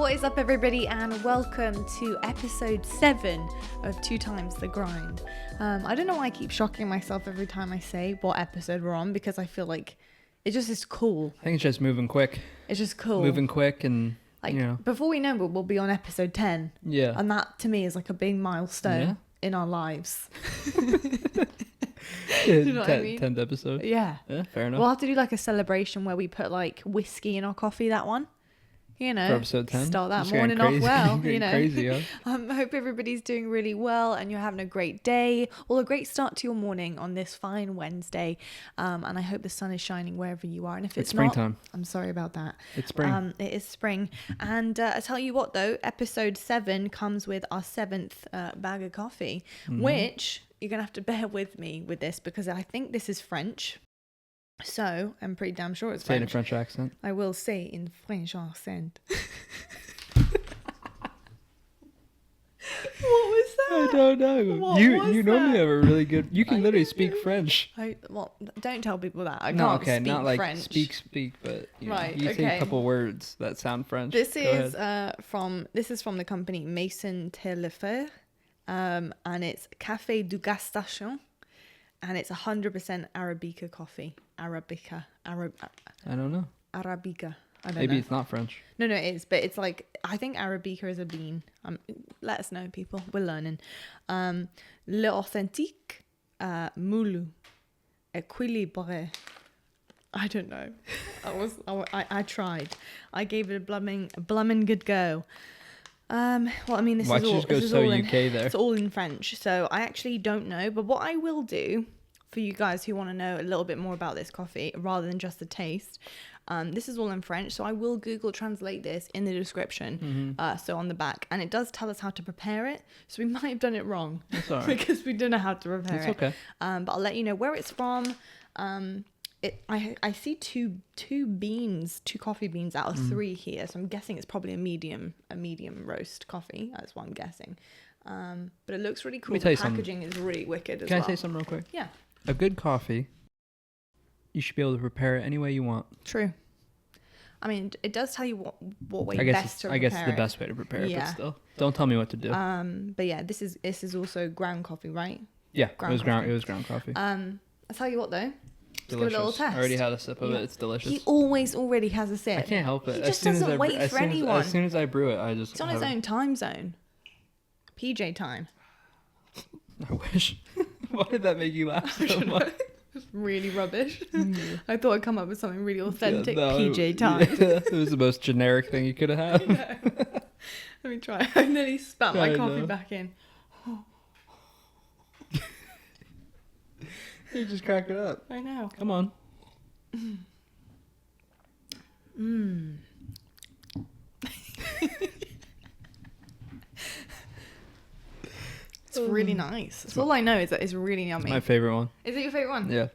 What is up, everybody, and welcome to episode 7 of 2xTheGrind. I don't know why I keep shocking myself every time I say what episode we're on, because I feel like it just is cool. I think it's just moving quick. It's just cool. Moving quick and, like, you know. Before we know it, we'll be on episode 10. Yeah. And that, to me, is like a big milestone in our lives. Do you know what I mean? 10th episode. Yeah. Yeah, fair enough. We'll have to do like a celebration where we put like whiskey in our coffee, that one. You know, for episode 10. Start that morning off well, you know. Crazy, huh? I hope everybody's doing really well and you're having a great day, or a great start to your morning on this fine Wednesday. And I hope the sun is shining wherever you are. And if it's springtime. Not, I'm sorry about that. It's spring. It is spring. And I tell you what, though, episode 7 comes with our 7th bag of coffee, which you're going to have to bear with me with this because I think this is French. So I'm pretty damn sure it's Say French. in a French accent. I will say in French accent. What was that? I don't know. What you was normally that? have a really good. You can literally speak French. Well, don't tell people that. I No, can't okay, speak not like French. speak, but you know, Right, you say okay. a couple words that sound French. This Go is ahead. from the company Maison Telefer, and it's Café du Gastation, and it's 100% Arabica coffee. Arabica. I don't know. Arabica. I don't Maybe know. it's not French. No, it is, but it's like, I think Arabica is a bean. Let us know, people. We're learning. Le authentique moulu équilibré. I don't know. I tried. I gave it a blooming good go. Well, I mean, Why'd you just go so UK there? It's all in French, so I actually don't know. But what I will do for you guys who want to know a little bit more about this coffee, rather than just the taste, this is all in French, so I will Google translate this in the description, so on the back, and it does tell us how to prepare it, so we might have done it wrong. That's all right. Because we don't know how to prepare it. It's okay. But I'll let you know where it's from. I see two coffee beans out of 3 here, so I'm guessing it's probably a medium roast coffee. That's what I'm guessing. But it looks really cool. The packaging is really wicked as well. Can I say something real quick? Yeah. A good coffee, you should be able to prepare it any way you want. True. I mean, it does tell you what way best to prepare it. I guess it's the best way to prepare it, but still. Don't tell me what to do. But yeah, this is also ground coffee, right? Yeah, it was ground coffee. I'll tell you what though. Let's give it a little test. I already had a sip of it. It's delicious. He already has a sip. I can't help it. He just doesn't wait for anyone. As soon as I brew it, I just... It's on his own time zone. PJ time. I wish. Why did that make you laugh so much? It's really rubbish. I thought I'd come up with something really authentic. Yeah, no, PJ time. Yeah, it was the most generic thing you could have had. Let me try. I nearly spat my coffee back in. You just crack it up. I know. Come on. It's really nice. That's all I know is that it's really yummy. It's my favorite one. Is it your favorite one? Yeah.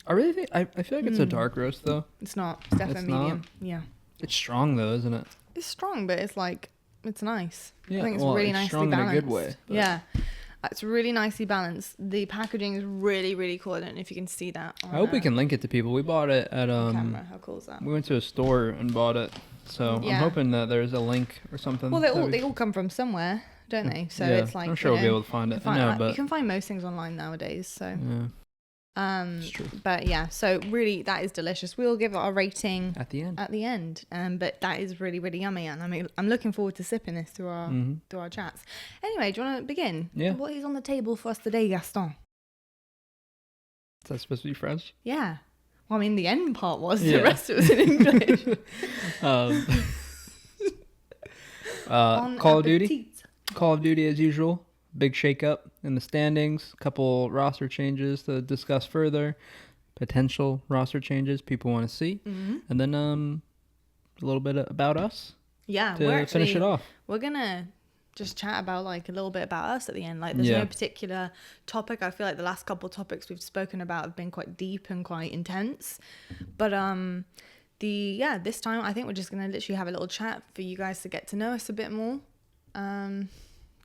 I really think... I feel like it's a dark roast, though. It's not. It's definitely medium. Yeah. It's strong, though, isn't it? It's strong, but it's like... It's nice. Yeah, I think it's really nicely strong balanced. in a good way. But... Yeah. It's really nicely balanced. The packaging is really, really cool. I don't know if you can see that. I hope we can link it to people. We bought it at... camera. How cool is that? We went to a store and bought it. So Yeah. I'm hoping that there's a link or something. Well, they all come from somewhere, don't they? So yeah, it's like... I'm sure we'll be able to find it. I know, but... You can find most things online nowadays, so... Yeah. It's true. But yeah, so really that is delicious. We'll give it a rating at the end. But that is really, really yummy, and I'm looking forward to sipping this through our chats. Anyway, do you want to begin? Yeah. What is on the table for us today, Gaston? Is that supposed to be French? Yeah. Well, I mean, the end part was. Yeah. The rest of it was in English. Call of Duty. Call of Duty as usual. Big shake-up in the standings. Couple roster changes to discuss further. Potential roster changes people want to see. And then a little bit about us. Yeah. To finish it off. We're going to just chat about like a little bit about us at the end. Like there's no particular topic. I feel like the last couple topics we've spoken about have been quite deep and quite intense. But this time I think we're just going to literally have a little chat for you guys to get to know us a bit more.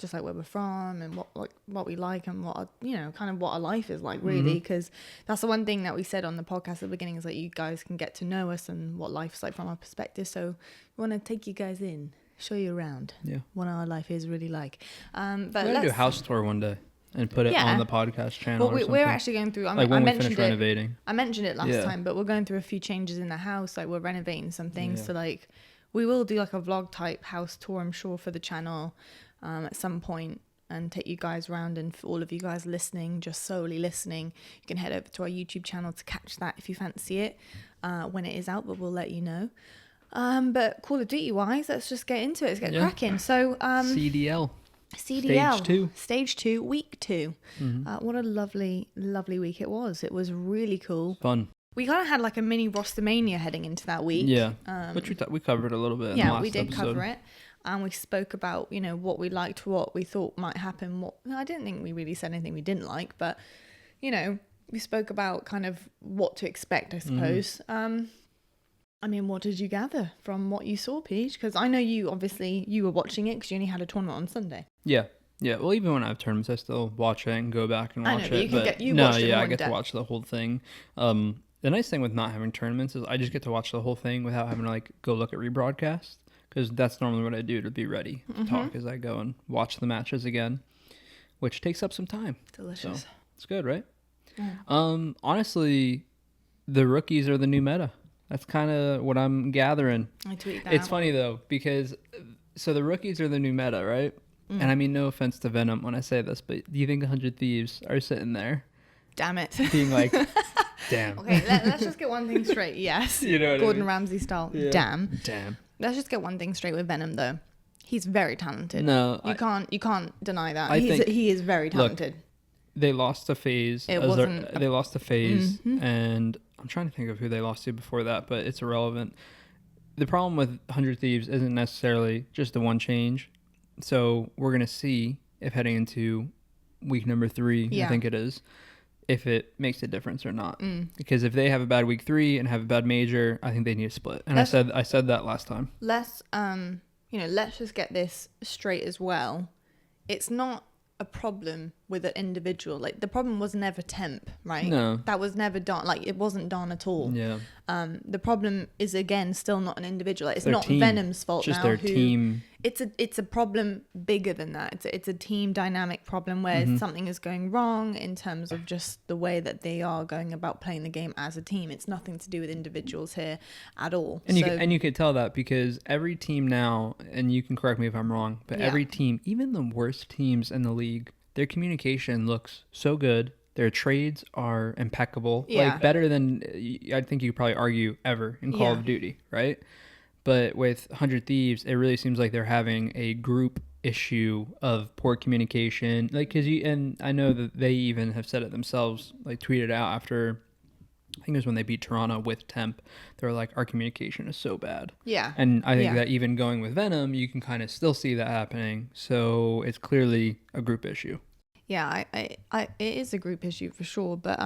just like where we're from and what we like and what kind of what our life is like, really, because that's the one thing that we said on the podcast at the beginning, is that you guys can get to know us and what life's like from our perspective. So we want to take you guys in, show you around what our life is really like. But let's do a house tour one day and put it on the podcast channel. Well, we're actually going through. Like when we finish renovating. I mentioned it last time, but we're going through a few changes in the house. Like we're renovating some things, so like we will do like a vlog type house tour, I'm sure, for the channel at some point, and take you guys around. And for all of you guys listening, just solely listening, you can head over to our YouTube channel to catch that if you fancy it when it is out. But we'll let you know. But Call of Duty wise, let's just get into it. Let's get cracking. So CDL. Stage 2, week 2. What a lovely week it was. It was really cool. Fun. We kind of had like a mini Rostermania heading into that week. Yeah, which we covered a little bit in the last we did episode. cover it. And we spoke about, what we liked, what we thought might happen. I didn't think we really said anything we didn't like, but, we spoke about kind of what to expect, I suppose. What did you gather from what you saw, Peach? Because I know you were watching it because you only had a tournament on Sunday. Yeah. Well, even when I have tournaments, I still watch it and go back and watch it. I get to watch the whole thing. The nice thing with not having tournaments is I just get to watch the whole thing without having to like go look at rebroadcast, because that's normally what I do to be ready to talk as I go and watch the matches again, which takes up some time. Delicious. So, it's good, right? Yeah. Honestly, the rookies are the new meta. That's kind of what I'm gathering. I tweet that. It's funny though, because so the rookies are the new meta, right? And I mean, no offense to Venom when I say this, but do you think 100 Thieves are sitting there? Damn it. Being like, damn. Okay, let's just get one thing straight. Yes. You know what Gordon I mean? Ramsay style. Yeah. Damn. Let's just get one thing straight with Venom though. He's very talented. No. You can't deny that. think he is very talented. Look, they lost to FaZe. They lost to FaZe, and I'm trying to think of who they lost to before that, but it's irrelevant. The problem with 100 Thieves isn't necessarily just the one change. So we're going to see if heading into week number 3, I think it is, if it makes a difference or not. Because if they have a bad week 3 and have a bad major, I think they need to split. And I said that last time. Let's just get this straight as well. It's not a problem with an individual. Like, the problem was never temp, right? No. That was never done. Like, it wasn't done at all. Yeah. The problem is, again, still not an individual. Like, it's not team. Venom's fault just now. Their team. It's a problem bigger than that. It's a team dynamic problem where something is going wrong in terms of just the way that they are going about playing the game as a team. It's nothing to do with individuals here at all. And you could tell that because every team now, and you can correct me if I'm wrong, but every team, even the worst teams in the league, their communication looks so good. Their trades are impeccable, like better than I think you could probably argue ever in Call of Duty, right? But with 100 Thieves, it really seems like they're having a group issue of poor communication. Like, and I know that they even have said it themselves, like tweeted out after, I think it was when they beat Toronto with Temp. They were like, our communication is so bad. Yeah. And I think that even going with Venom, you can kind of still see that happening. So it's clearly a group issue. Yeah, it is a group issue for sure. But,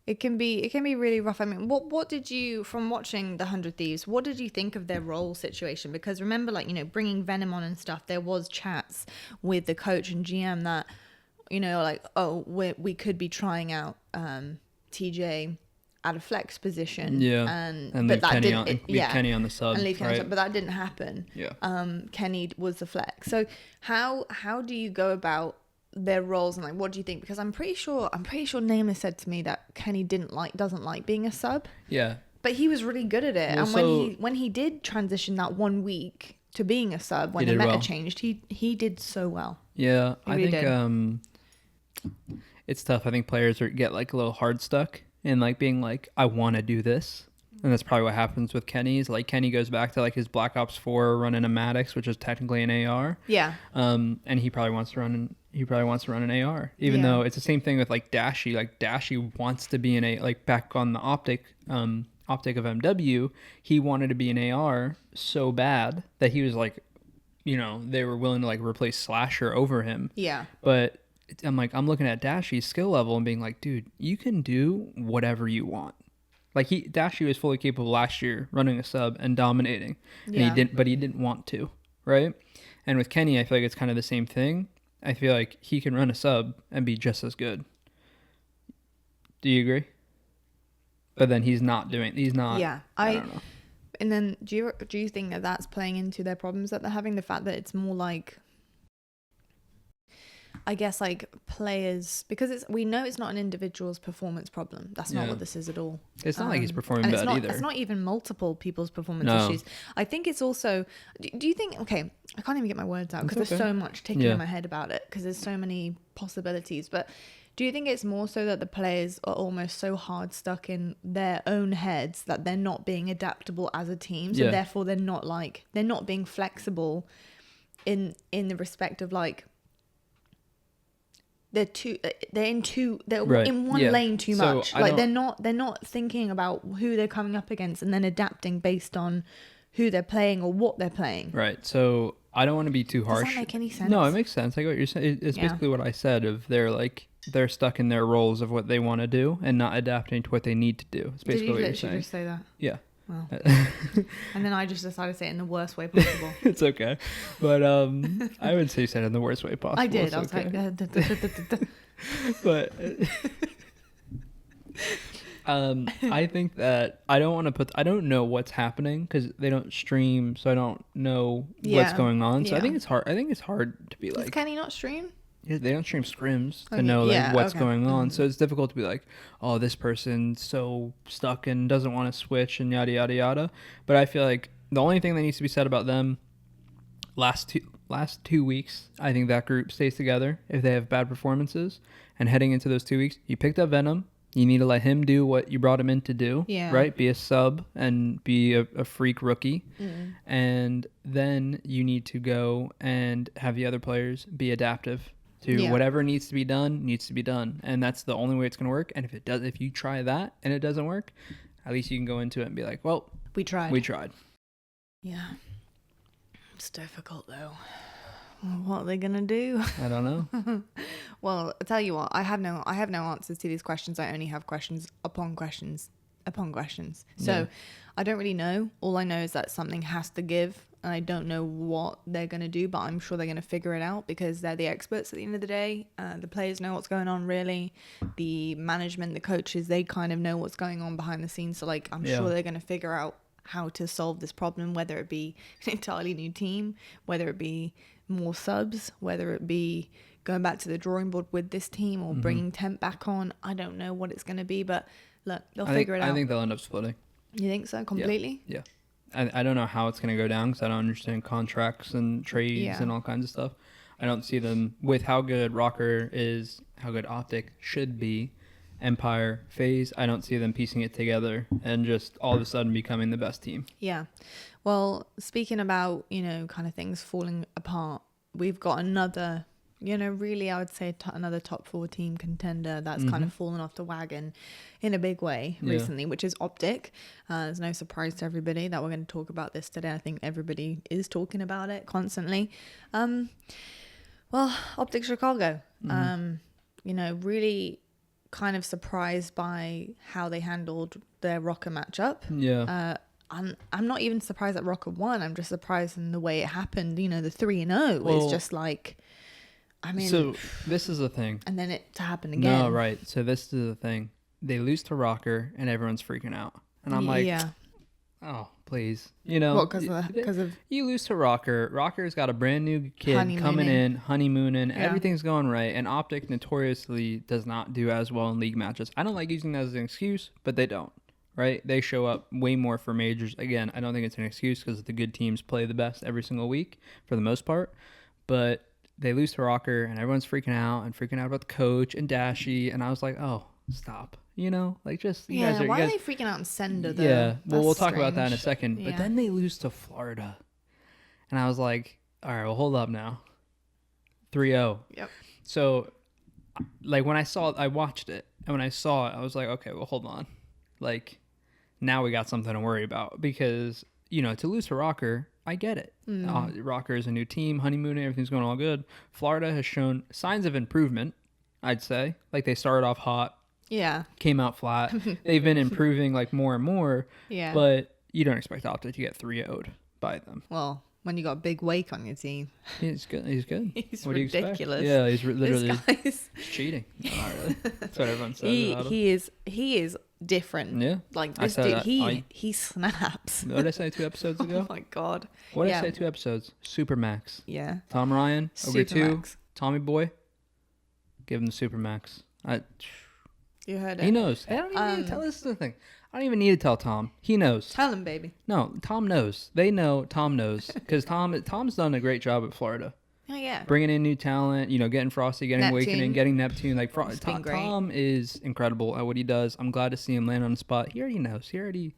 it can be really rough. I mean, what did you, from watching the 100 Thieves, what did you think of their role situation? Because remember, like, bringing Venom on and stuff, there was chats with the coach and GM that, we could be trying out TJ at a flex position. Yeah. And leave Kenny on the sub. And leave Kenny on the sub, but that didn't happen. Yeah. Kenny was the flex. So how do you go about their roles, and like, what do you think? Because I'm pretty sure Nameless said to me that Kenny doesn't like being a sub. Yeah. But he was really good at it. Well, and when he did transition that 1 week to being a sub, when the meta changed, he did so well. Yeah. I think it's tough. I think players get like a little hard stuck in like being like, I want to do this. And that's probably what happens with Kenny's. Like, Kenny goes back to like his Black Ops 4 running a Maddox, which is technically an AR. Yeah. And he probably wants to run an AR, even though it's the same thing with like Dashy. Like, Dashy wants to be like back on the Optic of MW, he wanted to be an AR so bad that he was like, they were willing to like replace Slasher over him. Yeah. But I'm looking at Dashy's skill level and being like, dude, you can do whatever you want. Like, Dashy was fully capable last year running a sub and dominating, and he didn't want to, right? And with Kenny, I feel like it's kind of the same thing. I feel like he can run a sub and be just as good. Do you agree? But then he's not. Yeah, I don't know. And then do you think that that's playing into their problems that they're having? The fact that it's more like, I guess, like players, because we know it's not an individual's performance problem. That's not what this is at all. It's not like he's performing bad either. It's not even multiple people's performance issues. I think it's also, do you think, okay, I can't even get my words out because there's so much ticking in my head about it because there's so many possibilities. But do you think it's more so that the players are almost so hard stuck in their own heads that they're not being adaptable as a team? So therefore they're not being flexible in the respect of like, they're in one lane too much. Like they're not thinking about who they're coming up against and then adapting based on who they're playing or what they're playing. Right. So I don't want to be too harsh. Does that make any sense? No, it makes sense. I get what you're saying. It's basically what I said of they're stuck in their roles of what they want to do and not adapting to what they need to do. It's basically what you're saying. Did you just say that? Yeah. Well, and then I just decided to say it in the worst way possible. It's okay. But I would say you said it in the worst way possible. I did. I was okay. like... But I think that I don't know what's happening because they don't stream, so I don't know what's going on. So I think it's hard. I think it's hard to be like... Does Kenny not stream? Yeah, they don't stream scrims to know like what's going on. So it's difficult to be like, oh, this person's so stuck and doesn't want to switch and yada yada yada. But I feel like the only thing that needs to be said about them last 2 weeks, I think that group stays together if they have bad performances. And heading into those 2 weeks, you picked up Venom. You need to let him do what you brought him in to do, right? Be a sub and be a freak rookie. Mm. And then you need to go and have the other players be adaptive to whatever needs to be done. And that's the only way it's going to work. And if you try that and it doesn't work, at least you can go into it and be like, well, we tried. Yeah. It's difficult though. What are they going to do? I don't know. Well, I'll tell you what, I have no answers to these questions. I only have questions upon questions upon questions. So I don't really know. All I know is that something has to give. And I don't know what they're going to do, but I'm sure they're going to figure it out because they're the experts at the end of the day. The players know what's going on, really. The management, the coaches, they kind of know what's going on behind the scenes. So, like, I'm sure they're going to figure out how to solve this problem, whether it be an entirely new team, whether it be more subs, whether it be going back to the drawing board with this team or bringing Temp back on. I don't know what it's going to be, but look, they'll figure it out. I think they'll end up splitting. You think so? Completely? Yeah. I don't know how it's going to go down because I don't understand contracts and trades and all kinds of stuff. I don't see them with how good Rocker is, how good Optic should be, Empire, FaZe. I don't see them piecing it together and just all of a sudden becoming the best team. Yeah. Well, speaking about, kind of things falling apart, we've got another... really, I would say another top 4 team contender that's kind of fallen off the wagon in a big way recently, which is Optic. There's no surprise to everybody that we're going to talk about this today. I think everybody is talking about it constantly. Well, Optic Chicago, really kind of surprised by how they handled their Rocker matchup. Yeah. I'm not even surprised that Rocker won. I'm just surprised in the way it happened. The 3-0 is just like... so this is the thing. And then it to happen again. No, right. So this is the thing. They lose to Rocker and everyone's freaking out. And I'm like, oh, please. Well, because of... You lose to Rocker. Rocker's got a brand new kid coming in, honeymooning. Yeah. Everything's going right. And Optic notoriously does not do as well in league matches. I don't like using that as an excuse, but they don't. Right? They show up way more for majors. Again, I don't think it's an excuse because the good teams play the best every single week for the most part. But... they lose to Rocker and everyone's freaking out about the coach and Dashy. And I was like, oh, stop. Like just... why are they freaking out in Sender though? Yeah, well, we'll talk about that in a second. Yeah. But then they lose to Florida. And I was like, all right, well, hold up now. 3-0. Yep. So, like, I watched it. And when I saw it, I was like, okay, well, hold on. Like, now we got something to worry about. Because, to lose to Rocker... I get it. Rocker is a new team, honeymooning, everything's going all good. Florida has shown signs of improvement, I'd say. Like they started off hot. Yeah. Came out flat. They've been improving like more and more. Yeah. But you don't expect Optic to get 3-0'd by them. Well, Yeah. When you got a big wake on your team. He's good. He's good. He's what ridiculous. Do you expect? Yeah, he's literally This guy's cheating. No, not really. That's what everyone says about him. He is different. Yeah. Like this dude, he snaps. What did I say 2 episodes ago? Oh my god. What did I say 2 episodes? Supermax. Yeah. Tom Ryan, over 2. Supermax. Tommy Boy, give him the Supermax. You heard it. He knows. I don't even need to tell this the thing. I don't even need to tell Tom. He knows. Tell him, baby. No, Tom knows. They know. Tom knows because Tom's done a great job at Florida. Oh yeah. Bringing in new talent, getting Frosty, getting Awakening, getting Neptune. Like Tom is incredible at what he does. I'm glad to see him land on the spot. He already knows.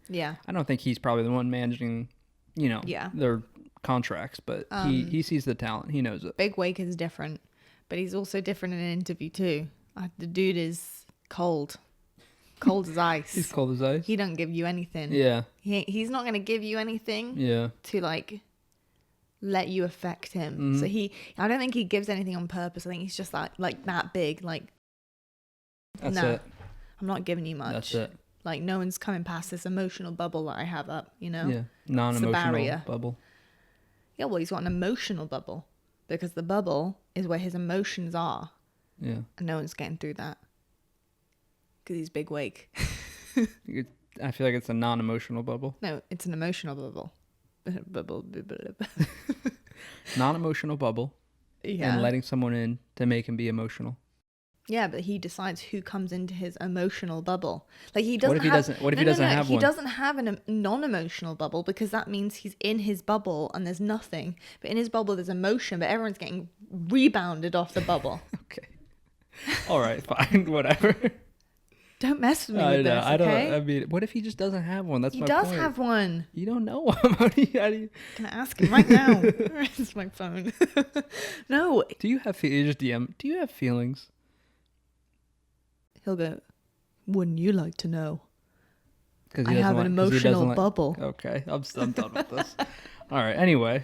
Yeah. I don't think he's probably the one managing, their contracts, but he sees the talent. He knows it. Big Wake is different, but he's also different in an interview too. The dude is cold as ice. He's cold as ice. He don't give you anything. Yeah. He's not gonna give you anything. Yeah. To like let you affect him. Mm-hmm. So I don't think he gives anything on purpose. I think he's just like that big. Like that's it. I'm not giving you much. That's it. Like no one's coming past this emotional bubble that I have up. Yeah. Non-emotional bubble. Yeah. Well, he's got an emotional bubble because the bubble is where his emotions are. Yeah. And no one's getting through that. Because he's Big Wake. I feel like it's a non-emotional bubble. No, it's an emotional bubble. Non-emotional bubble. Yeah. And letting someone in to make him be emotional. Yeah, but he decides who comes into his emotional bubble. Like he doesn't. What if he doesn't have one? He doesn't have a non-emotional bubble because that means he's in his bubble and there's nothing. But in his bubble there's emotion, but everyone's getting rebounded off the bubble. Okay. All right, fine, whatever. Don't mess with me with this, okay? I mean, what if he just doesn't have one? That's my point. He does have one. You don't know him. How do you... Can I ask him right now? Where's my phone? No. Do you have feelings? Do you have feelings? He'll go, wouldn't you like to know? I have an emotional bubble. Okay, I'm done with this. All right, anyway.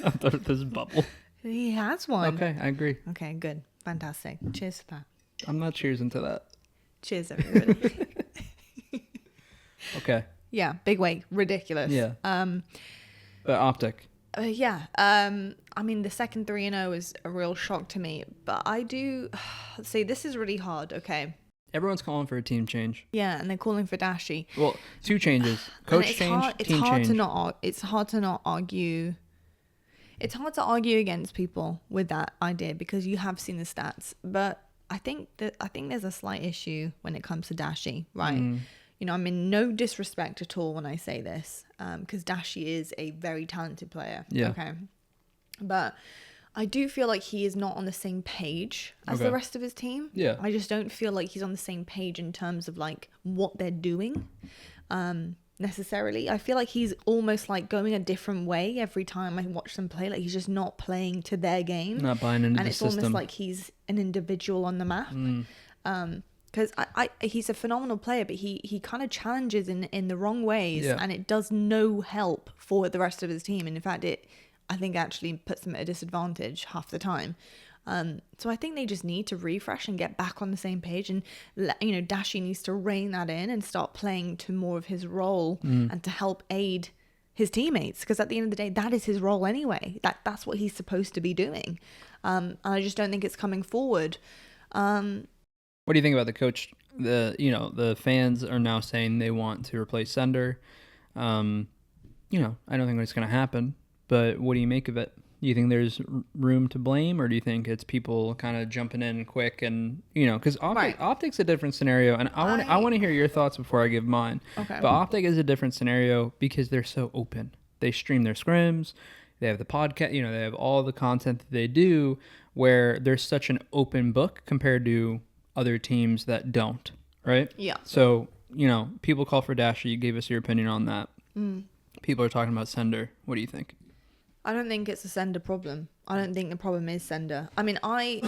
I'm done with this bubble. He has one. Okay, I agree. Okay, good. Fantastic. Cheers for that. I'm not cheersing to that. Cheers, everybody. Okay. Yeah, Big Wake. Ridiculous. Yeah. Optic. Yeah. I mean, the second 3-0 is a real shock to me, but I do see this is really hard. Okay. Everyone's calling for a team change. Yeah, and they're calling for Dashy. Well, 2 changes: coach change, team change. It's hard to not argue. It's hard to argue against people with that idea because you have seen the stats, but I think there's a slight issue when it comes to Dashy, right? Mm. I mean, no disrespect at all when I say this, because Dashy is a very talented player. Yeah. Okay. But I do feel like he is not on the same page as the rest of his team. Yeah. I just don't feel like he's on the same page in terms of like what they're doing, necessarily. I feel like he's almost like going a different way every time I watch them play. Like he's just not playing to their game. Not buying into the system. And it's almost like he's an individual on the map. Because he's a phenomenal player, but he kind of challenges in the wrong ways, and it does no help for the rest of his team. And in fact, I think actually puts them at a disadvantage half the time. So I think they just need to refresh and get back on the same page. And Dashy needs to rein that in and start playing to more of his role and to help aid his teammates. Because at the end of the day, that is his role anyway. That's what he's supposed to be doing. And I just don't think it's coming forward. What do you think about the coach? The fans are now saying they want to replace Sender. I don't think it's going to happen, but what do you make of it? Do you think there's room to blame, or do you think it's people kind of jumping in quick and, because Optic's a different scenario, and I want to hear your thoughts before I give mine. Okay. But Optic is a different scenario because they're so open. They stream their scrims, they have the podcast, they have all the content that they do where there's such an open book compared to other teams that don't, right? Yeah. So, people call for Dashy. You gave us your opinion on that. People are talking about Sender. What do you think? I don't think it's a Sender problem. I don't think the problem is Sender. I mean, I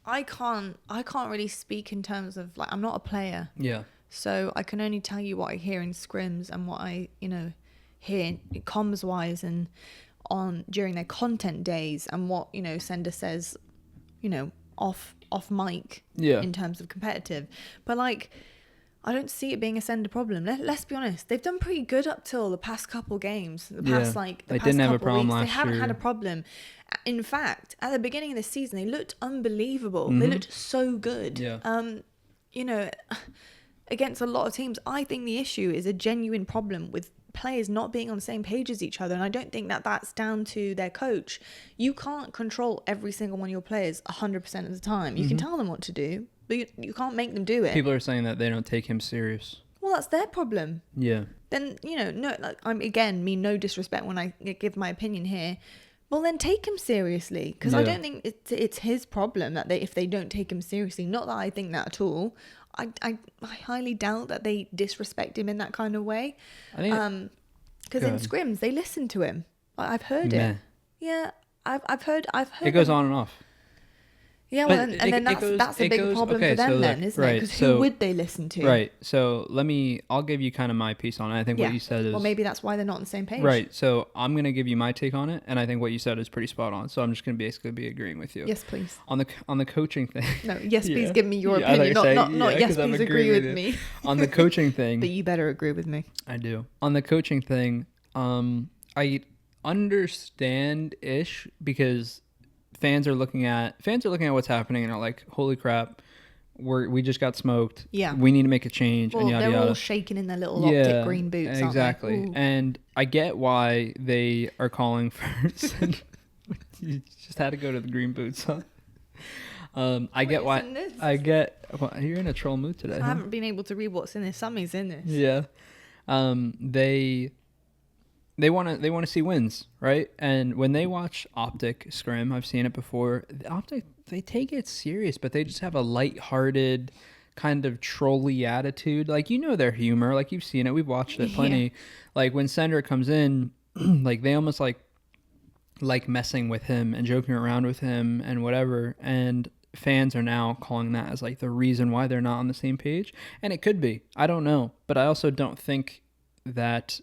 can't really speak in terms of like, I'm not a player. Yeah. So I can only tell you what I hear in scrims and what I, hear comms wise and during their content days and what, Sender says, off mic in terms of competitive. But like, I don't see it being a sender problem. Let's be honest. They've done pretty good up till the past couple games. The past didn't have a problem last weeks. They haven't year. had a problem. In fact, at the beginning of the season, they looked unbelievable. They looked so good. Yeah. You know, against a lot of teams, I think the issue is a genuine problem with players not being on the same page as each other, and I don't think that that's down to their coach. You can't control every single one of your players 100% of the time. You can tell them what to do, but you can't make them do it. People are saying that they don't take him serious. Well, that's their problem. Yeah. Then, you know, no, like, I'm again mean no disrespect when I give my opinion here. Well, then take him seriously, because I don't think it's his problem that if they don't take him seriously. Not that I think that at all. I highly doubt that they disrespect him in that kind of way. I think because in scrims they listen to him. I've heard it. Yeah, I've heard. It goes on and off. Yeah, well, and then that's a big problem for them, then, isn't it? Because who would they listen to? Right. So I'll give you kind of my piece on it. I think what you said is... Well, maybe that's why they're not on the same page. Right. So I'm going to give you my take on it, and I think what you said is pretty spot on. So I'm just going to basically be agreeing with you. Yes, please. On the coaching thing. No, yes, please give me your opinion. Not yes, please agree with me. On the coaching thing... But you better agree with me. I do. On the coaching thing, I understand-ish, because... Fans are looking at what's happening and are like, holy crap, we just got smoked. Yeah. We need to make a change. Well, and yada, they're yada. all shaking in their little optic green boots. Exactly. Aren't they? And I get why they are calling for... You just had to go to the green boots, huh? I get why... Well, you're in a troll mood today. I haven't been able to read what's in this. Something's in this. Yeah. They want to see wins, right? And when they watch Optic scrim, I've seen it before. The Optic, they take it serious, but they just have a lighthearted kind of trolly attitude. Like, you know their humor. Like, you've seen it. We've watched it plenty. Yeah. Like, when Sender comes in, like, they almost like messing with him and joking around with him and whatever. And fans are now calling that as, like, the reason why they're not on the same page. And it could be. I don't know. But I also don't think that...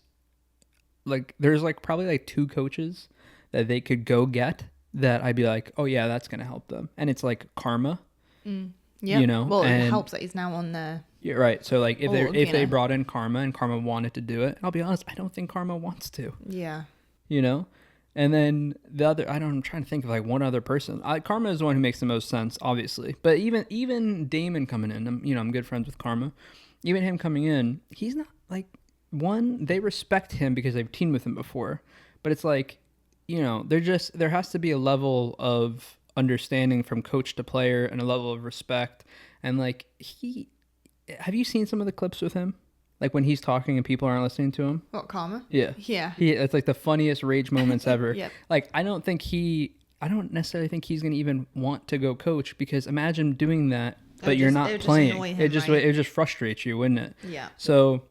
Like, there's like probably like 2 coaches that they could go get that I'd be like, oh yeah, that's gonna help them, and it's like karma. Yeah, you know. Well, it helps that he's now on there. Yeah, right. So like, if they brought in Karma and Karma wanted to do it, I'll be honest, I don't think Karma wants to. Yeah. You know, and then the other, I'm trying to think of like one other person. Karma is the one who makes the most sense, obviously. But even Damon coming in, I'm good friends with Karma. Even him coming in, he's not like. One, they respect him because they've teamed with him before, but it's like, you know, there has to be a level of understanding from coach to player and a level of respect. And like, have you seen some of the clips with him? Like when he's talking and people aren't listening to him? What, Karma? Yeah. Yeah. It's like the funniest rage moments ever. Yep. Like, I don't necessarily think he's going to even want to go coach, because imagine doing that, but you're not playing. It just frustrates you, wouldn't it? Yeah. So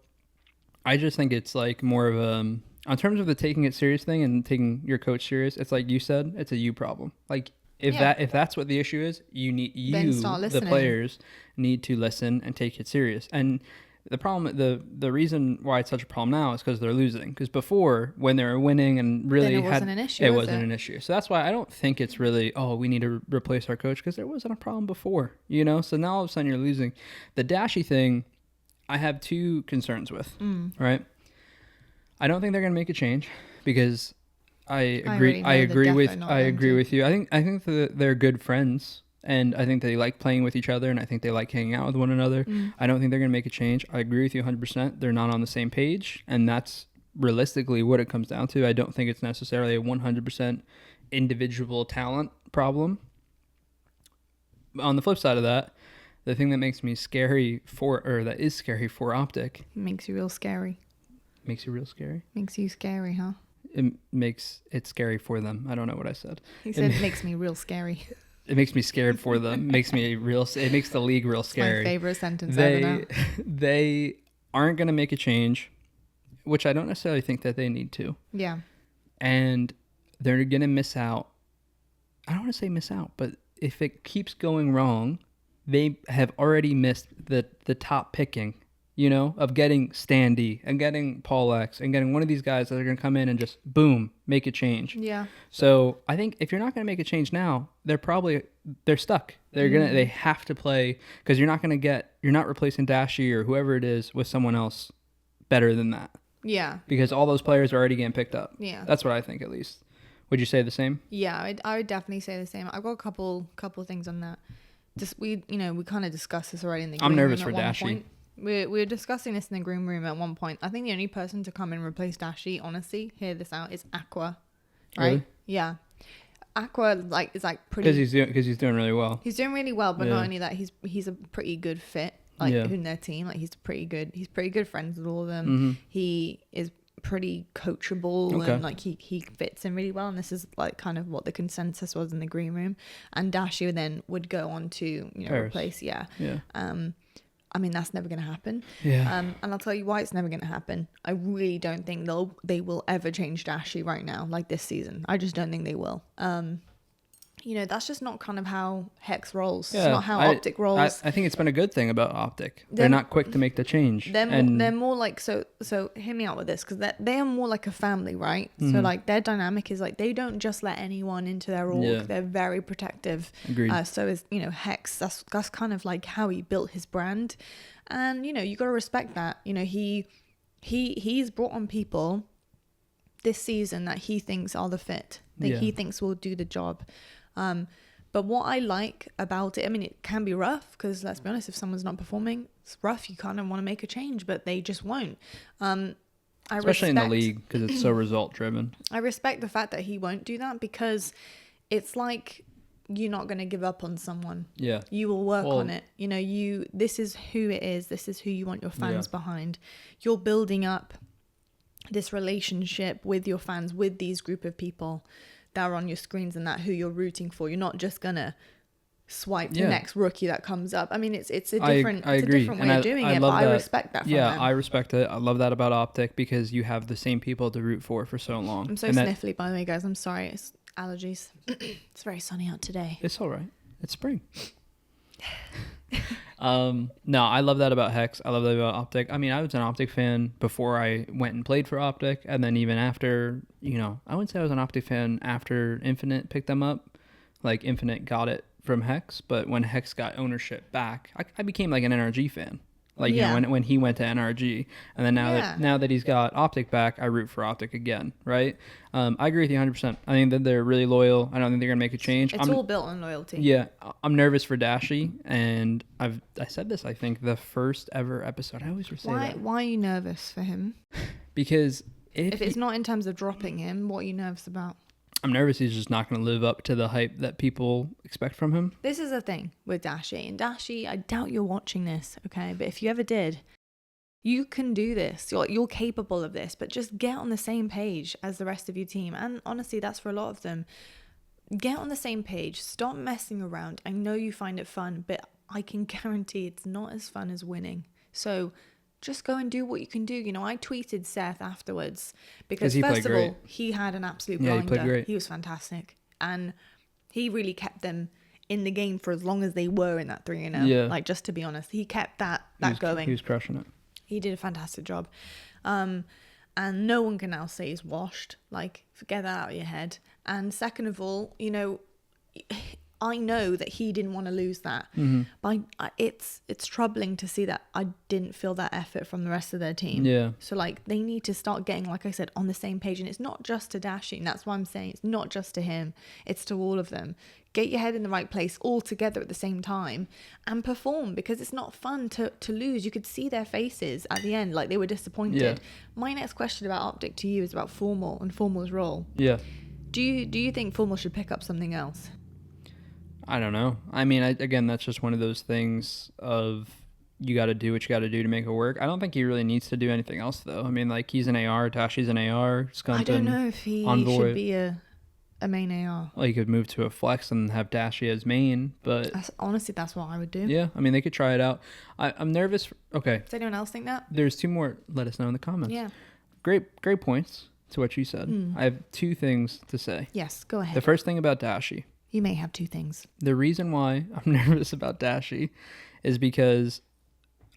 I just think it's like more of a, in terms of the taking it serious thing and taking your coach serious, it's like you said, it's a you problem. Like if that's what the issue is, the players need to listen and take it serious. And the problem, the reason why it's such a problem now is because they're losing. Because before, when they were winning and really it wasn't an issue. It wasn't an issue. So that's why I don't think it's really, we need to replace our coach, because there wasn't a problem before, you know? So now all of a sudden you're losing. The Dashy thing, I have 2 concerns with, right? I don't think they're going to make a change, because I agree with you. I think that they're good friends, and I think they like playing with each other, and I think they like hanging out with one another. I don't think they're going to make a change. I agree with you 100%. They're not on the same page, and that's realistically what it comes down to. I don't think it's necessarily a 100% individual talent problem. On the flip side of that, the thing that makes me scary that is scary for Optic. Makes you real scary. Makes you real scary? Makes you scary, huh? It makes it scary for them. I don't know what I said. He said it makes me real scary. It makes me scared for them. It makes the league real scary. It's my favorite sentence ever now. They aren't going to make a change, which I don't necessarily think that they need to. Yeah. And they're going to miss out. I don't want to say miss out, but if it keeps going wrong, they have already missed the top picking, you know, of getting Standy and getting Paul X and getting one of these guys that are going to come in and just, boom, make a change. Yeah. So I think if you're not going to make a change now, they're stuck. They have to play, because you're not going to get you're not replacing Dashy or whoever it is with someone else better than that. Yeah. Because all those players are already getting picked up. Yeah. That's what I think, at least. Would you say the same? Yeah, I would definitely say the same. I've got a couple things on that. Just we kind of discussed this already in the green room. I'm nervous for Dashy. We were discussing this in the green room at one point. I think the only person to come and replace Dashy, honestly, hear this out, is Aqua. Right? Really? Yeah. Aqua is pretty because he's doing really well. He's doing really well, but not only that, he's a pretty good fit in their team. Like he's pretty good friends with all of them. Mm-hmm. He is pretty coachable and like he fits in really well, and this is like kind of what the consensus was in the green room. And Dashy then would go on to replace I mean, that's never going to happen. And I'll tell you why it's never going to happen. I really don't think they will ever change Dashy right now, like this season. I just don't think they will. That's just not kind of how Hex rolls. It's not how Optic rolls. I think it's been a good thing about Optic. They're not quick to make the change. They're more like, so hear me out with this, because they are more like a family, right? Mm-hmm. So like their dynamic is like, they don't just let anyone into their org. Yeah. They're very protective. Agreed. So is, Hex, that's kind of like how he built his brand. And, you got to respect that. He's brought on people this season that he thinks are the fit, that he thinks will do the job. But what I like about it, I mean, it can be rough because, let's be honest, if someone's not performing, it's rough. You kind of want to make a change, but they just won't. Especially in the league, because it's so result driven. I respect the fact that he won't do that, because it's like you're not going to give up on someone. Yeah. You will work on it. This is who it is. This is who you want your fans behind. You're building up this relationship with your fans, with these group of people that are on your screens and that who you're rooting for. You're not just gonna swipe the next rookie that comes up. I mean, it's a different way of doing it, but I respect that from them. I respect it. I love that about Optic, because you have the same people to root for so long. I'm so sniffly, by the way, guys. I'm sorry. It's allergies. It's very sunny out today. It's all right. It's spring. No, I love that about Hex. I love that about Optic. I mean, I was an Optic fan before I went and played for Optic, and then even after, I wouldn't say I was an Optic fan after Infinite picked them up. Like, Infinite got it from Hex, but when Hex got ownership back, I became like an NRG fan. Like, when he went to NRG, and then now that he's got Optic back, I root for Optic again, right? I agree with you 100%. I think that they're really loyal. I don't think they're gonna make a change. It's all built on loyalty. Yeah, I'm nervous for Dashy, and I said this, I think, the first ever episode. I always say that. Why are you nervous for him? Because if it's not in terms of dropping him, what are you nervous about? I'm nervous he's just not going to live up to the hype that people expect from him. This is the thing with Dashy. And Dashy, I doubt you're watching this, okay? But if you ever did, you can do this. You're capable of this. But just get on the same page as the rest of your team. And honestly, that's for a lot of them. Get on the same page. Stop messing around. I know you find it fun, but I can guarantee it's not as fun as winning. So just go and do what you can do. I tweeted Seth afterwards because first of all, he had an absolute blinder. He played great. He was fantastic. And he really kept them in the game for as long as they were in that 3-0. Yeah. Like, just to be honest, he kept that going. He was crushing it. He did a fantastic job. And no one can now say he's washed. Like, forget that out of your head. And second of all, I know that he didn't want to lose that, but it's troubling to see that I didn't feel that effort from the rest of their team. Yeah. So like they need to start getting, like I said, on the same page, and it's not just to Dashy. And that's why I'm saying it's not just to him; it's to all of them. Get your head in the right place all together at the same time and perform, because it's not fun to lose. You could see their faces at the end, like they were disappointed. Yeah. My next question about Optic to you is about Formal and Formal's role. Yeah. Do you think Formal should pick up something else? I don't know. I mean, again, that's just one of those things of you got to do what you got to do to make it work. I don't think he really needs to do anything else, though. I mean, like, he's an AR. Dashy's an AR. I don't know if he should be a main AR. Well, he could move to a flex and have Dashy as main, but honestly, that's what I would do. Yeah, I mean, they could try it out. I'm nervous. Okay. Does anyone else think that? There's two more. Let us know in the comments. Yeah. Great points to what you said. I have two things to say. Yes, go ahead. The first thing about Dashy. You may have two things. The reason why I'm nervous about Dashy is because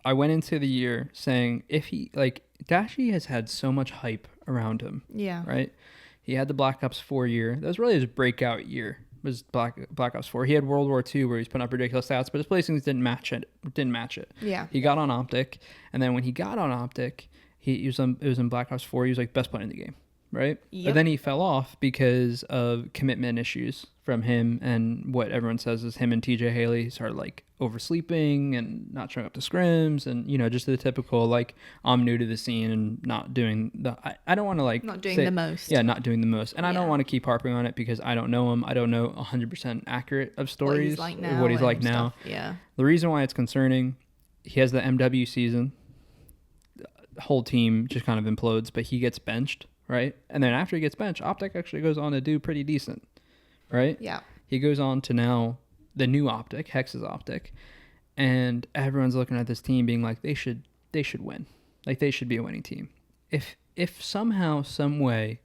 I went into the year saying Dashy has had so much hype around him. Yeah. Right? He had the Black Ops 4 year. That was really his breakout year. was Black Ops 4. He had World War II where he's putting up ridiculous stats, but his placings didn't match it. Yeah. He got on Optic, and then when he got on Optic, it was in Black Ops 4. He was like best player in the game, right? Yep. But then he fell off because of commitment issues from him, and what everyone says is him and TJ Haley started like oversleeping and not showing up to scrims, and just the typical like I'm new to the scene and not doing the I don't want to like not doing the most. Yeah, not doing the most, and I don't want to keep harping on it because I don't know him. I don't know 100% accurate of stories what he's like now. Yeah. The reason why it's concerning, he has the MW season. The whole team just kind of implodes, but he gets benched, right? And then after he gets benched, Optic actually goes on to do pretty decent, right? Yeah. He goes on to now the new Optic, Hex's Optic, and everyone's looking at this team being like, they should win. Like, they should be a winning team. If somehow, some way,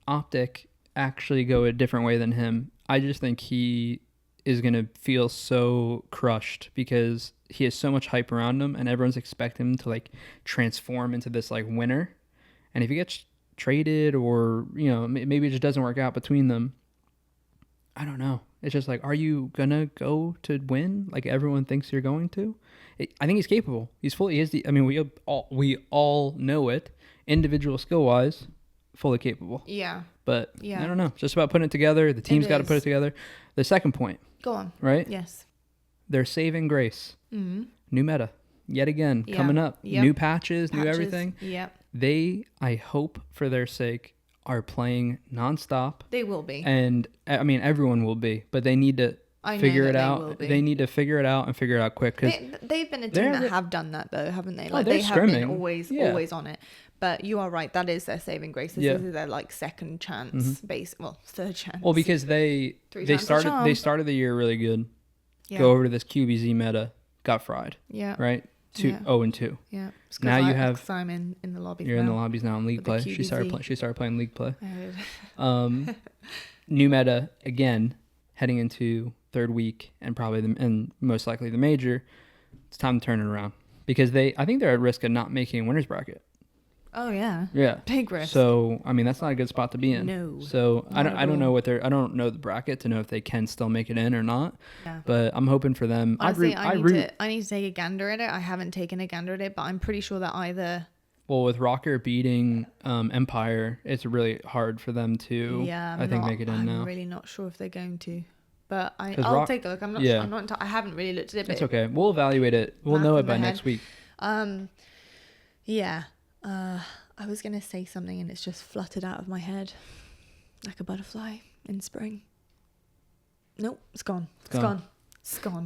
Optic actually go a different way than him, I just think he is going to feel so crushed because he has so much hype around him and everyone's expecting him to like transform into this like winner. And if he gets traded or, maybe it just doesn't work out between them, I don't know. It's just like, are you going to go to win like everyone thinks you're going to? I think he's capable. He's fully, we all know it. Individual skill-wise, fully capable. Yeah. But I don't know. It's just about putting it together. The team's got to put it together. The second point. Go on. Right? Yes. They're saving grace. Mm-hmm. New meta. Yet again, coming up. Yep. New patches, new everything. Yep. They, I hope for their sake, are playing nonstop. They will be. And, I mean, everyone will be. But they need to figure it out. They need to figure it out and figure it out quick. Cause they've been a team that have done that, though, haven't they? Like, they have been always on it. But you are right. That is their saving grace. This is their like second chance, third chance. Well, because they started the year really good. Yeah. Go over to this QBZ meta, got fried. Yeah. Right. 0-2. Yeah. Now you have. I'm in the lobbies. You're now. in the lobbies now in league play. She started playing league play. I New meta again, heading into third week and probably and most likely the major. It's time to turn it around because I think they're at risk of not making a winners bracket. Oh yeah. Yeah. Big risk. So I mean that's not a good spot to be in. No. So I don't know I don't know the bracket to know if they can still make it in or not. Yeah. But I'm hoping for them. Honestly, I need to take a gander at it. I haven't taken a gander at it, but I'm pretty sure that either. Well, with Rocker beating Empire, it's really hard for them to. Yeah. Make it in now. I'm really not sure if they're going to. But I'll take a look. I'm not. Yeah. I haven't really looked at it. It's okay. We'll evaluate it. We'll know it by next week. Yeah. I was going to say something and it's just fluttered out of my head like a butterfly in spring. Nope, it's gone. It's gone.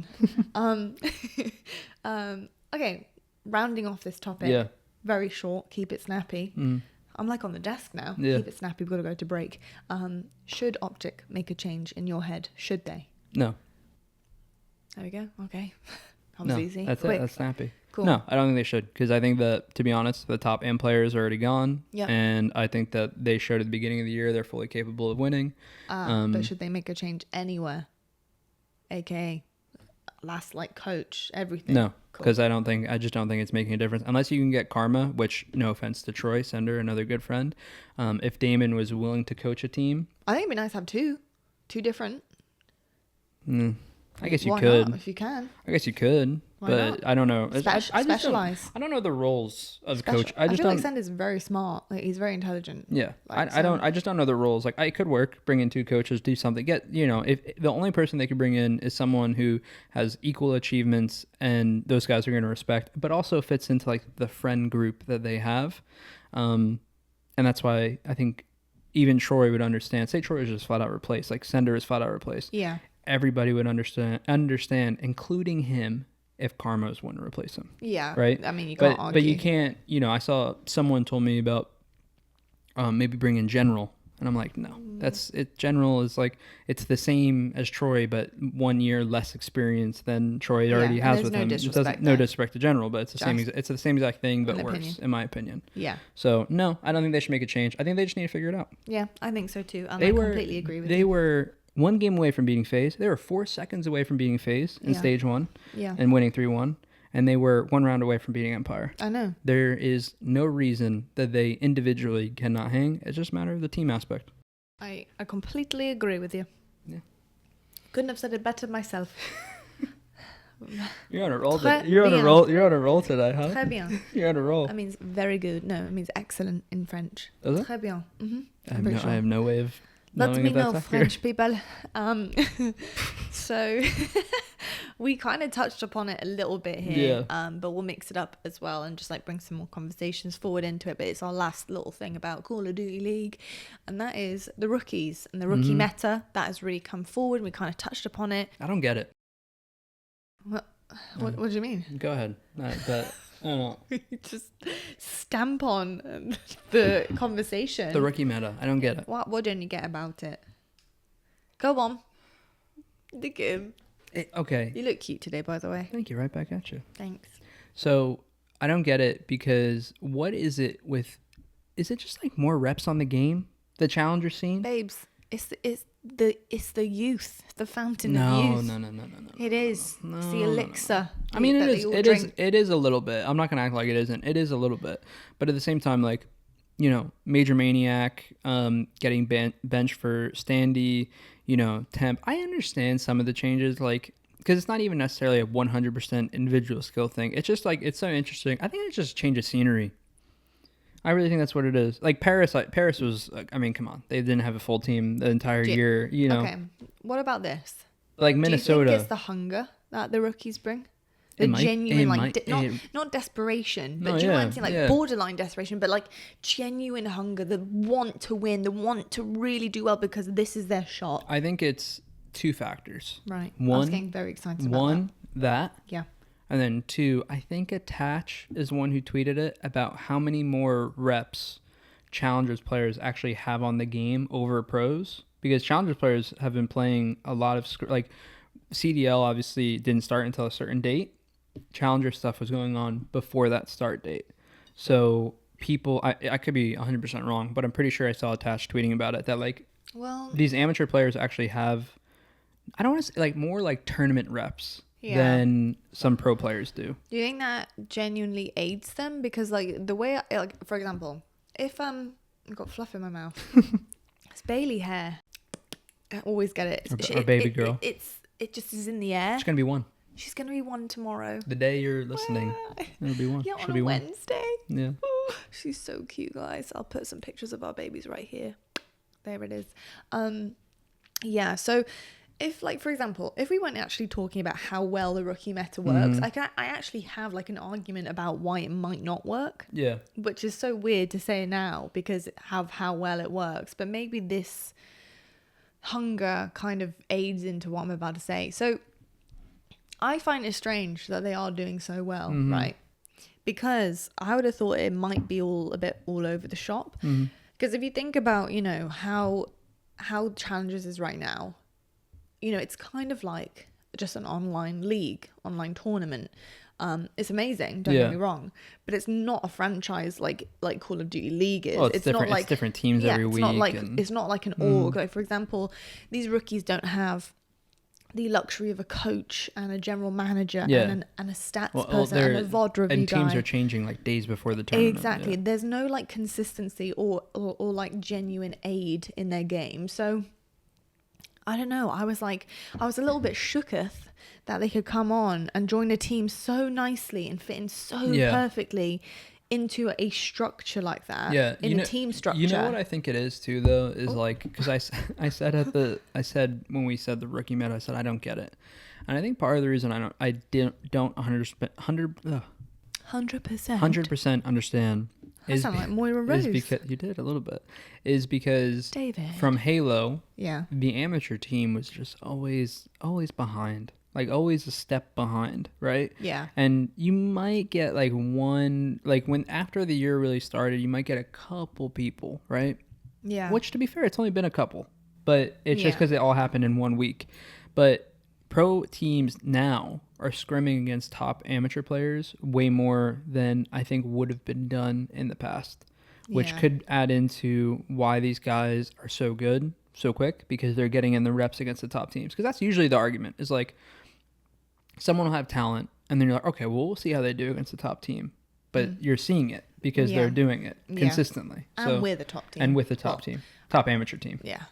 Okay, rounding off this topic. Yeah. Very short, keep it snappy. I'm like on the desk now. Yeah. Keep it snappy, we've got to go to break. Should Optic make a change in your head? Should they? No. There we go. Okay. That was easy. That's quick. it. That's snappy. Cool. No, I don't think they should because I think that, to be honest, the top end players are already gone. Yeah. And I think that they showed at the beginning of the year they're fully capable of winning. But should they make a change anywhere? AKA last coach, everything. No, because I just don't think it's making a difference unless you can get Karma, which no offense to Troy, Sender, another good friend. If Damon was willing to coach a team. I think it'd be nice to have two different. I guess you Why could. Not, if you can. I guess you could. Why but not? I don't know. Specialize. I don't know the roles of the coach. I feel like Sender's very smart. He's very intelligent. Yeah. I just don't know the roles. Like, it could work. Bring in two coaches, do something. If the only person they could bring in is someone who has equal achievements and those guys are going to respect, but also fits into the friend group that they have. And that's why I think even Troy would understand. Say Troy was just flat out replaced. Sender is flat out replaced. Yeah. Everybody would understand, including him, if Karmos wouldn't replace him. Yeah. Right? I mean, you can't argue. But you can't, I saw someone told me about maybe bringing General. And I'm like, no, that's it. General is it's the same as Troy, but 1 year less experience than Troy already has with him. No disrespect to General, but it's the same. It's the same exact thing, but worse, in my opinion. Yeah. So no, I don't think they should make a change. I think they just need to figure it out. Yeah, I think so too. I completely agree with you. They were 1 game away from beating FaZe. They were 4 seconds away from beating FaZe in stage 1 and winning 3-1. And they were 1 round away from beating Empire. I know. There is no reason that they individually cannot hang. It's just a matter of the team aspect. I completely agree with you. Yeah. Couldn't have said it better myself. You're on a roll. You're on a roll today, huh? Très bien. You're on a roll. That means very good. No, it means excellent in French. Is it? Très bien. I have no way of Let knowing me if that's know, accurate. French people. So we kind of touched upon it a little bit here, but we'll mix it up as well and just like bring some more conversations forward into it. But it's our last little thing about Call of Duty League, and that is the rookies and the rookie meta that has really come forward. We kind of touched upon it. I don't get it. What do you mean? Go ahead. But I don't know. Just stamp on the conversation. The rookie meta. I don't get it. What don't you get about it? Go on. The game. Okay. You look cute today, by the way. Thank you. Right back at you. Thanks. So I don't get it because what is it with? Is it just like more reps on the game? The challenger scene? Babes, it's the youth, the fountain of youth. No. It is. No, it's the elixir. I mean, it is a little bit. I'm not gonna act like it isn't. It is a little bit, but at the same time, like, you know, Major Maniac, getting benched for Standy, you know, Temp. I understand some of the changes, like, because it's not even necessarily a 100% individual skill thing. It's just like, it's so interesting. I think it's just change of scenery. I really think that's what it is. Like Paris was, I mean, come on. They didn't have a full team the entire year, you know. Okay, what about this? Like Minnesota. Do you think it's the hunger that the rookies bring? The genuine, not desperation, but do you know what I'm saying? Like borderline desperation, but like genuine hunger, the want to win, the want to really do well because this is their shot. I think it's two factors. Right. I was getting very excited about that. Yeah. And then two, I think Attach is one who tweeted it about how many more reps Challengers players actually have on the game over pros. Because Challengers players have been playing a lot of, like, CDL obviously didn't start until a certain date. Challenger stuff was going on before that start date. So people, I could be 100% wrong, but I'm pretty sure I saw Attach tweeting about it, that like, these amateur players actually have, I don't want to say, like, more like tournament reps than some pro players do. Do you think that genuinely aids them? Because like the way, like, for example, if I've got fluff in my mouth, it's Bailey hair. I always get it. Or baby girl. It just is in the air. She's gonna be one. She's gonna be one tomorrow. The day you're listening, it'll be one. Yeah, She'll on be a one. Wednesday. Yeah. Ooh, she's so cute, guys. I'll put some pictures of our babies right here. There it is. Yeah. So, if, like, for example, if we weren't actually talking about how well the rookie meta works, I actually have like an argument about why it might not work. Yeah. Which is so weird to say now because of how well it works. But maybe this hunger kind of aids into what I'm about to say. So I find it strange that they are doing so well, right? Because I would have thought it might be a bit all over the shop. Because if you think about, you know, how Challengers is right now, you know, it's kind of like just an online league, online tournament. It's amazing, don't get me wrong, but it's not a franchise like Call of Duty League is. Well, it's different, not like it's different teams every week. It's not like an org. Like, for example, these rookies don't have the luxury of a coach and a general manager and a stats person and a VOD review and teams guy. are changing like days before the tournament. Exactly. There's no like consistency or like genuine aid in their game. So I don't know. I was a little bit shooketh that they could come on and join a team so nicely and fit in so perfectly into a structure like that. Yeah, in a team structure. You know what I think it is too, though, is like, because I said when we said the rookie meta, I said I don't get it, and I think part of the reason I don't 100% understand. I sound like Moira Rose. Is because you did a little bit. Is because David from Halo, the amateur team was just always behind. Like always a step behind, right? Yeah. And you might get like one, like when after the year really started, you might get a couple people, right? Yeah. Which, to be fair, it's only been a couple, but it's just because it all happened in 1 week. But pro teams now are scrimming against top amateur players way more than I think would have been done in the past, which could add into why these guys are so good so quick, because they're getting in the reps against the top teams. Because that's usually the argument, is like, someone will have talent, and then you're like, okay, well, we'll see how they do against the top team. But you're seeing it because they're doing it consistently. And with the top team. And with the top team. Top amateur team. Yeah.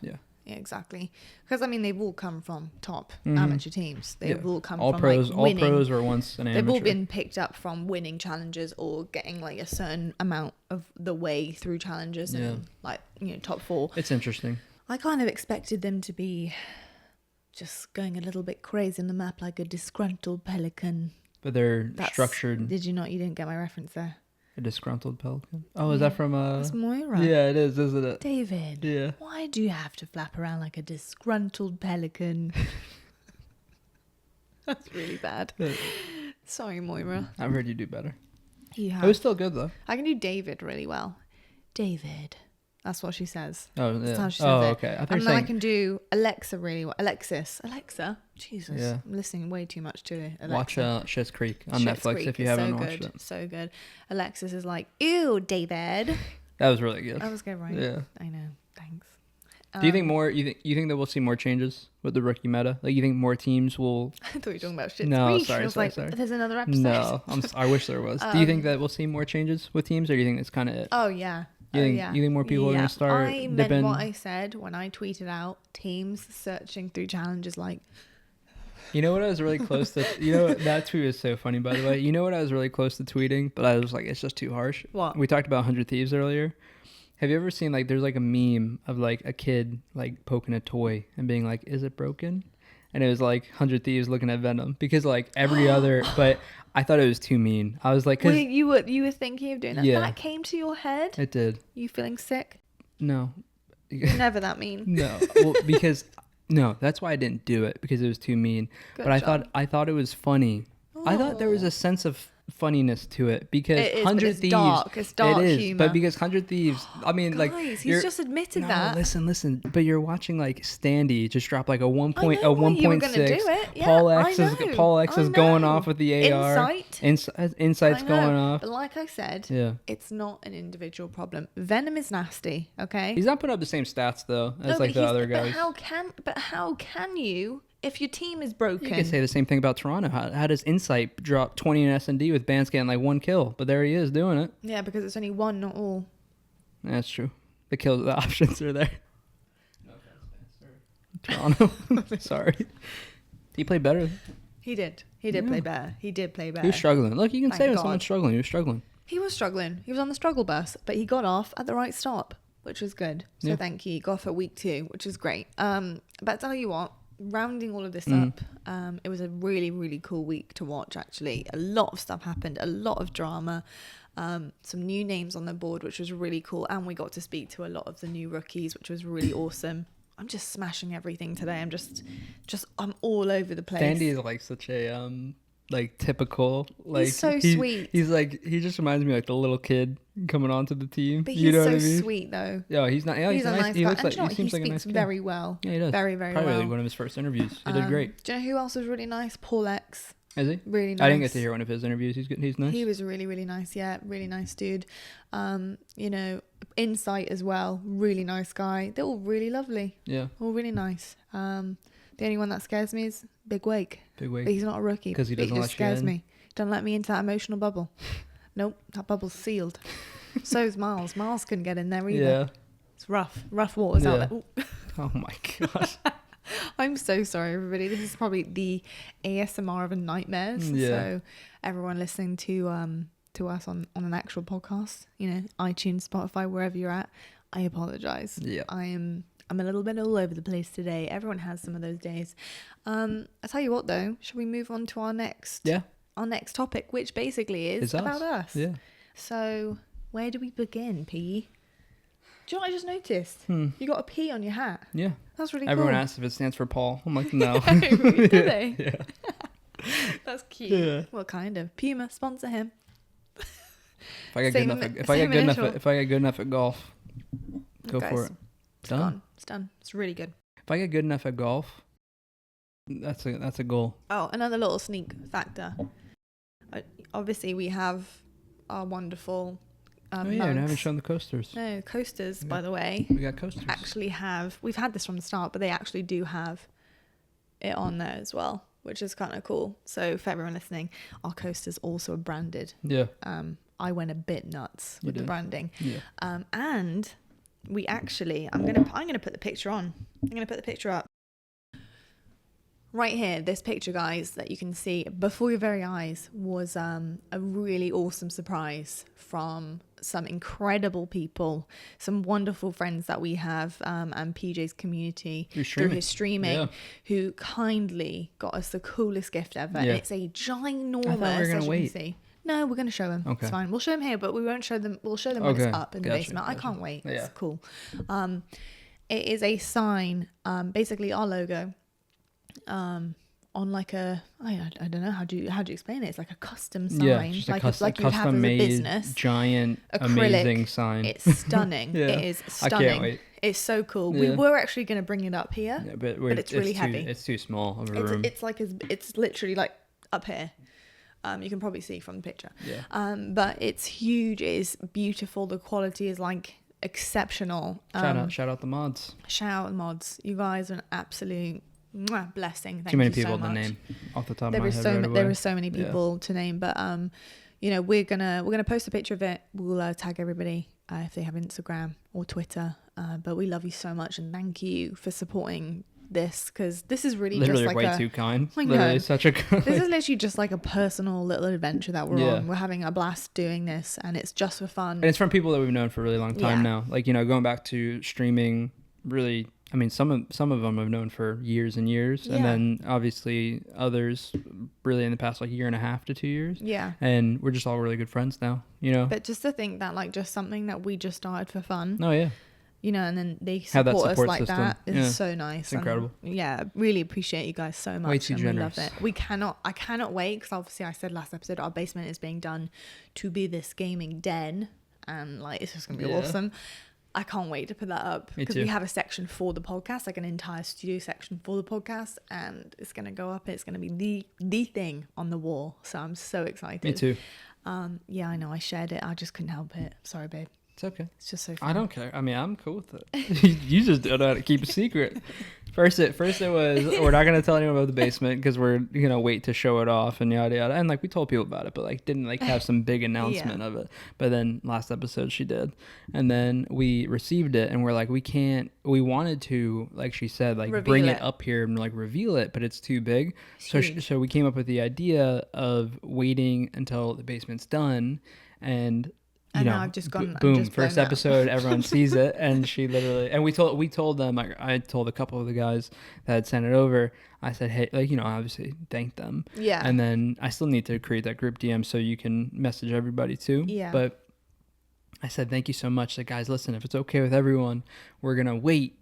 exactly. Because I mean, they've all come from top amateur teams. They've all come all from pros. like winning. All pros were once an amateur. They've all been picked up from winning challenges or getting like a certain amount of the way through challenges and like, you know, top 4. It's interesting. I kind of expected them to be just going a little bit crazy on the map like a disgruntled pelican. But they're structured. Did you not? You didn't get my reference there. A disgruntled pelican. Oh, is that from It's Moira. Yeah, it is, isn't it? David. Yeah. Why do you have to flap around like a disgruntled pelican? That's really bad. Sorry, Moira. I've heard you do better. You have. It was still good though. I can do David really well. David. That's what she says. Oh, yeah. That's how she says it. Okay. And then I can do Alexa really well. Alexa. Jesus. Yeah. I'm listening way too much to it. Watch Schitt's Creek on Schitt's Netflix Creek if you is haven't so watched good. it. So good. Alexis is like, ew, David. That was really good. That was good, right? Yeah. I know. Thanks. Do you think more? You think that we'll see more changes with the rookie meta? Like, you think more teams will? I thought you were talking about shit. No, Creek. sorry, I was sorry, like, sorry. there's another episode. No, I wish there was. Do you think that we'll see more changes with teams, or do you think it's kind of it? Oh yeah. You think more people are gonna start I dipping? meant what I said when I tweeted out teams searching through challenges like. You know what I was really close to? You know, that tweet was so funny, by the way. You know what I was really close to tweeting, but I was like, it's just too harsh. What? We talked about 100 Thieves earlier. Have you ever seen, like, there's like a meme of like a kid like poking a toy and being like, is it broken? And it was like 100 Thieves looking at Venom, because like every other, but I thought it was too mean. I was like, wait, you were thinking of doing that? Yeah. That came to your head? It did. You feeling sick? No. You're never that mean. No. Well, because no, that's why I didn't do it, because it was too mean. Good but job. I thought it was funny. I thought there was a sense of funniness to it, because It is, 100 but it's Thieves. dark. It's dark it is, humor. but because 100 Thieves, I mean, like, Guys, you're- he's just admitted no, that. Listen. But you're watching like Standy just drop like a I 1.6. know why you were gonna do it. Yeah, Paul X I know. Paul X I is going know. off with the AR. Insight's I know, going off. But like I said, Yeah. it's not an individual problem. Venom is nasty, okay? He's not putting up the same stats though as No, like but the other But guys. how can you if your team is broken? You could say the same thing about Toronto. How does Insight drop 20 in S&D with Bands getting like 1 kill? But there he is doing it. Yeah, because it's only one, not all. That's true. The options are there. Toronto. Sorry. He played better. He did. He did play better. He did play better. He was struggling. Look, you can Thank say when God. someone's struggling. He was struggling. He was struggling. He was on the struggle bus, but he got off at the right stop, which was good. So Yeah. thank you. He got off at week 2, which is great. But I tell you what, rounding all of this up, it was a really, really cool week to watch, actually. A lot of stuff happened, a lot of drama, some new names on the board, which was really cool. And we got to speak to a lot of the new rookies, which was really awesome. I'm just smashing everything today. I'm all over the place. Sandy is like such a like typical, like He's so sweet. He's like, he just reminds me of like the little kid coming onto the team. But you he's know so what I mean? sweet, though. Yeah, he's not. Yeah, He's a nice He guy. looks And like do you know what? he seems like a speaks nice kid. very well. Yeah, he does. Very, very Probably well. one of his first interviews. He did great. Do you know who else was really nice? Paul X. Is he? Really nice. I didn't get to hear one of his interviews. He's good. He's nice. He was really, really nice. Yeah, really nice dude. You know, Insight as well. Really nice guy. They're all really lovely. Yeah. All really nice. The only one that scares me is Big Wake. Big Wake. But he's not a rookie. 'Cause he doesn't just let you scares in. me. Don't let me into that emotional bubble. Nope, that bubble's sealed. So's Miles. Miles couldn't get in there either. Yeah. It's rough waters out Yeah. there. Ooh. Oh my gosh. I'm so sorry, everybody. This is probably the ASMR of a nightmares. Yeah. So everyone listening to us on an actual podcast, you know, iTunes, Spotify, wherever you're at, I apologize. Yeah. I'm a little bit all over the place today. Everyone has some of those days. I tell you what though, should we move on to our next topic, which basically is It's us. about us. Yeah. So where do we begin, P? Do you know what I just noticed? You got a P on your hat. Yeah. That's really Everyone cool. asks if it stands for Paul. I'm like, no. Do they? Yeah. That's cute. Yeah. Well, kind of. Puma, sponsor him. If I get Same good enough, imi- if I same get good enough, initial. if I get good enough at golf, go Guys, for it. It's Done. gone. It's done. It's really good. If I get good enough at golf, that's a goal. Oh, another little sneak factor. Obviously, we have our wonderful Oh yeah, I mugs. haven't shown the coasters. No, coasters, by the way, We got coasters. actually have... We've had this from the start, but they actually do have it on there as well, which is kind of cool. So for everyone listening, our coasters also are branded. Yeah. I went a bit nuts with the did. branding. Yeah. And we actually... I'm gonna put the picture on. I'm going to put the picture up. Right here, this picture, guys, that you can see before your very eyes was a really awesome surprise from some incredible people, some wonderful friends that we have, and PJ's community through his streaming, who kindly got us the coolest gift ever. And it's a ginormous, I thought we were gonna as you wait. can see. No, we're going to show them. Okay. It's fine. We'll show them here, but we won't show them. We'll show them when it's up in the basement. I can't wait. Yeah. It's cool. It is a sign, basically our logo, on like a, I don't know, how do you explain it? It's like a custom sign, just like a you have as a business, giant, acrylic, amazing sign. It's stunning. It is stunning. I can't wait. It's so cool. We were actually going to bring it up here, but it's really heavy. It's too small of a room. It's literally like up here. You can probably see from the picture. Yeah. But it's huge. It is beautiful. The quality is like exceptional. Shout out the mods. Shout out the mods. You guys are an absolute blessing. Thank Too many you people so much. To name off the top of my head. There are so many people to name, but we're gonna post a picture of it. We'll tag everybody if they have Instagram or Twitter. But we love you so much and thank you for supporting this, because this is really just like way too kind. I know. Literally such a good. This is literally just like a personal little adventure that we're on. We're having a blast doing this, and it's just for fun. And it's from people that we've known for a really long time now. Like, going back to streaming, really. I mean, some of them I've known for years and years, and then obviously others really in the past like year and a half to 2 years. Yeah. And we're just all really good friends now. But just to think that like just something that we just started for fun. Oh yeah. And then they support us like system. That is so nice. It's incredible. Really appreciate you guys so much. Way too generous. We love it. I cannot wait, because obviously I said last episode our basement is being done to be this gaming den, and like it's just gonna be awesome. I can't wait to put that up, because we have a section for the podcast, like an entire studio section for the podcast, and it's going to go up. It's going to be the thing on the wall. So I'm so excited. Me too. Yeah, I know. I shared it. I just couldn't help it. Sorry, babe. It's okay. It's just so fun. I don't care. I mean, I'm cool with it. You just don't know how to keep a secret. First it was, we're not going to tell anyone about the basement because we're going to wait to show it off and yada yada. And like we told people about it, but like didn't like have some big announcement of it. But then last episode she did. And then we received it and we're like, we wanted to, like she said, like bring it up here and like reveal it, but it's too big. So we came up with the idea of waiting until the basement's done, and I've just gone. Boom! First episode, everyone sees it, and she literally. And we told them. I told a couple of the guys that had sent it over. I said, hey, like obviously thank them. Yeah. And then I still need to create that group DM so you can message everybody too. Yeah. But I said thank you so much. Like, guys, listen, if it's okay with everyone, we're gonna wait.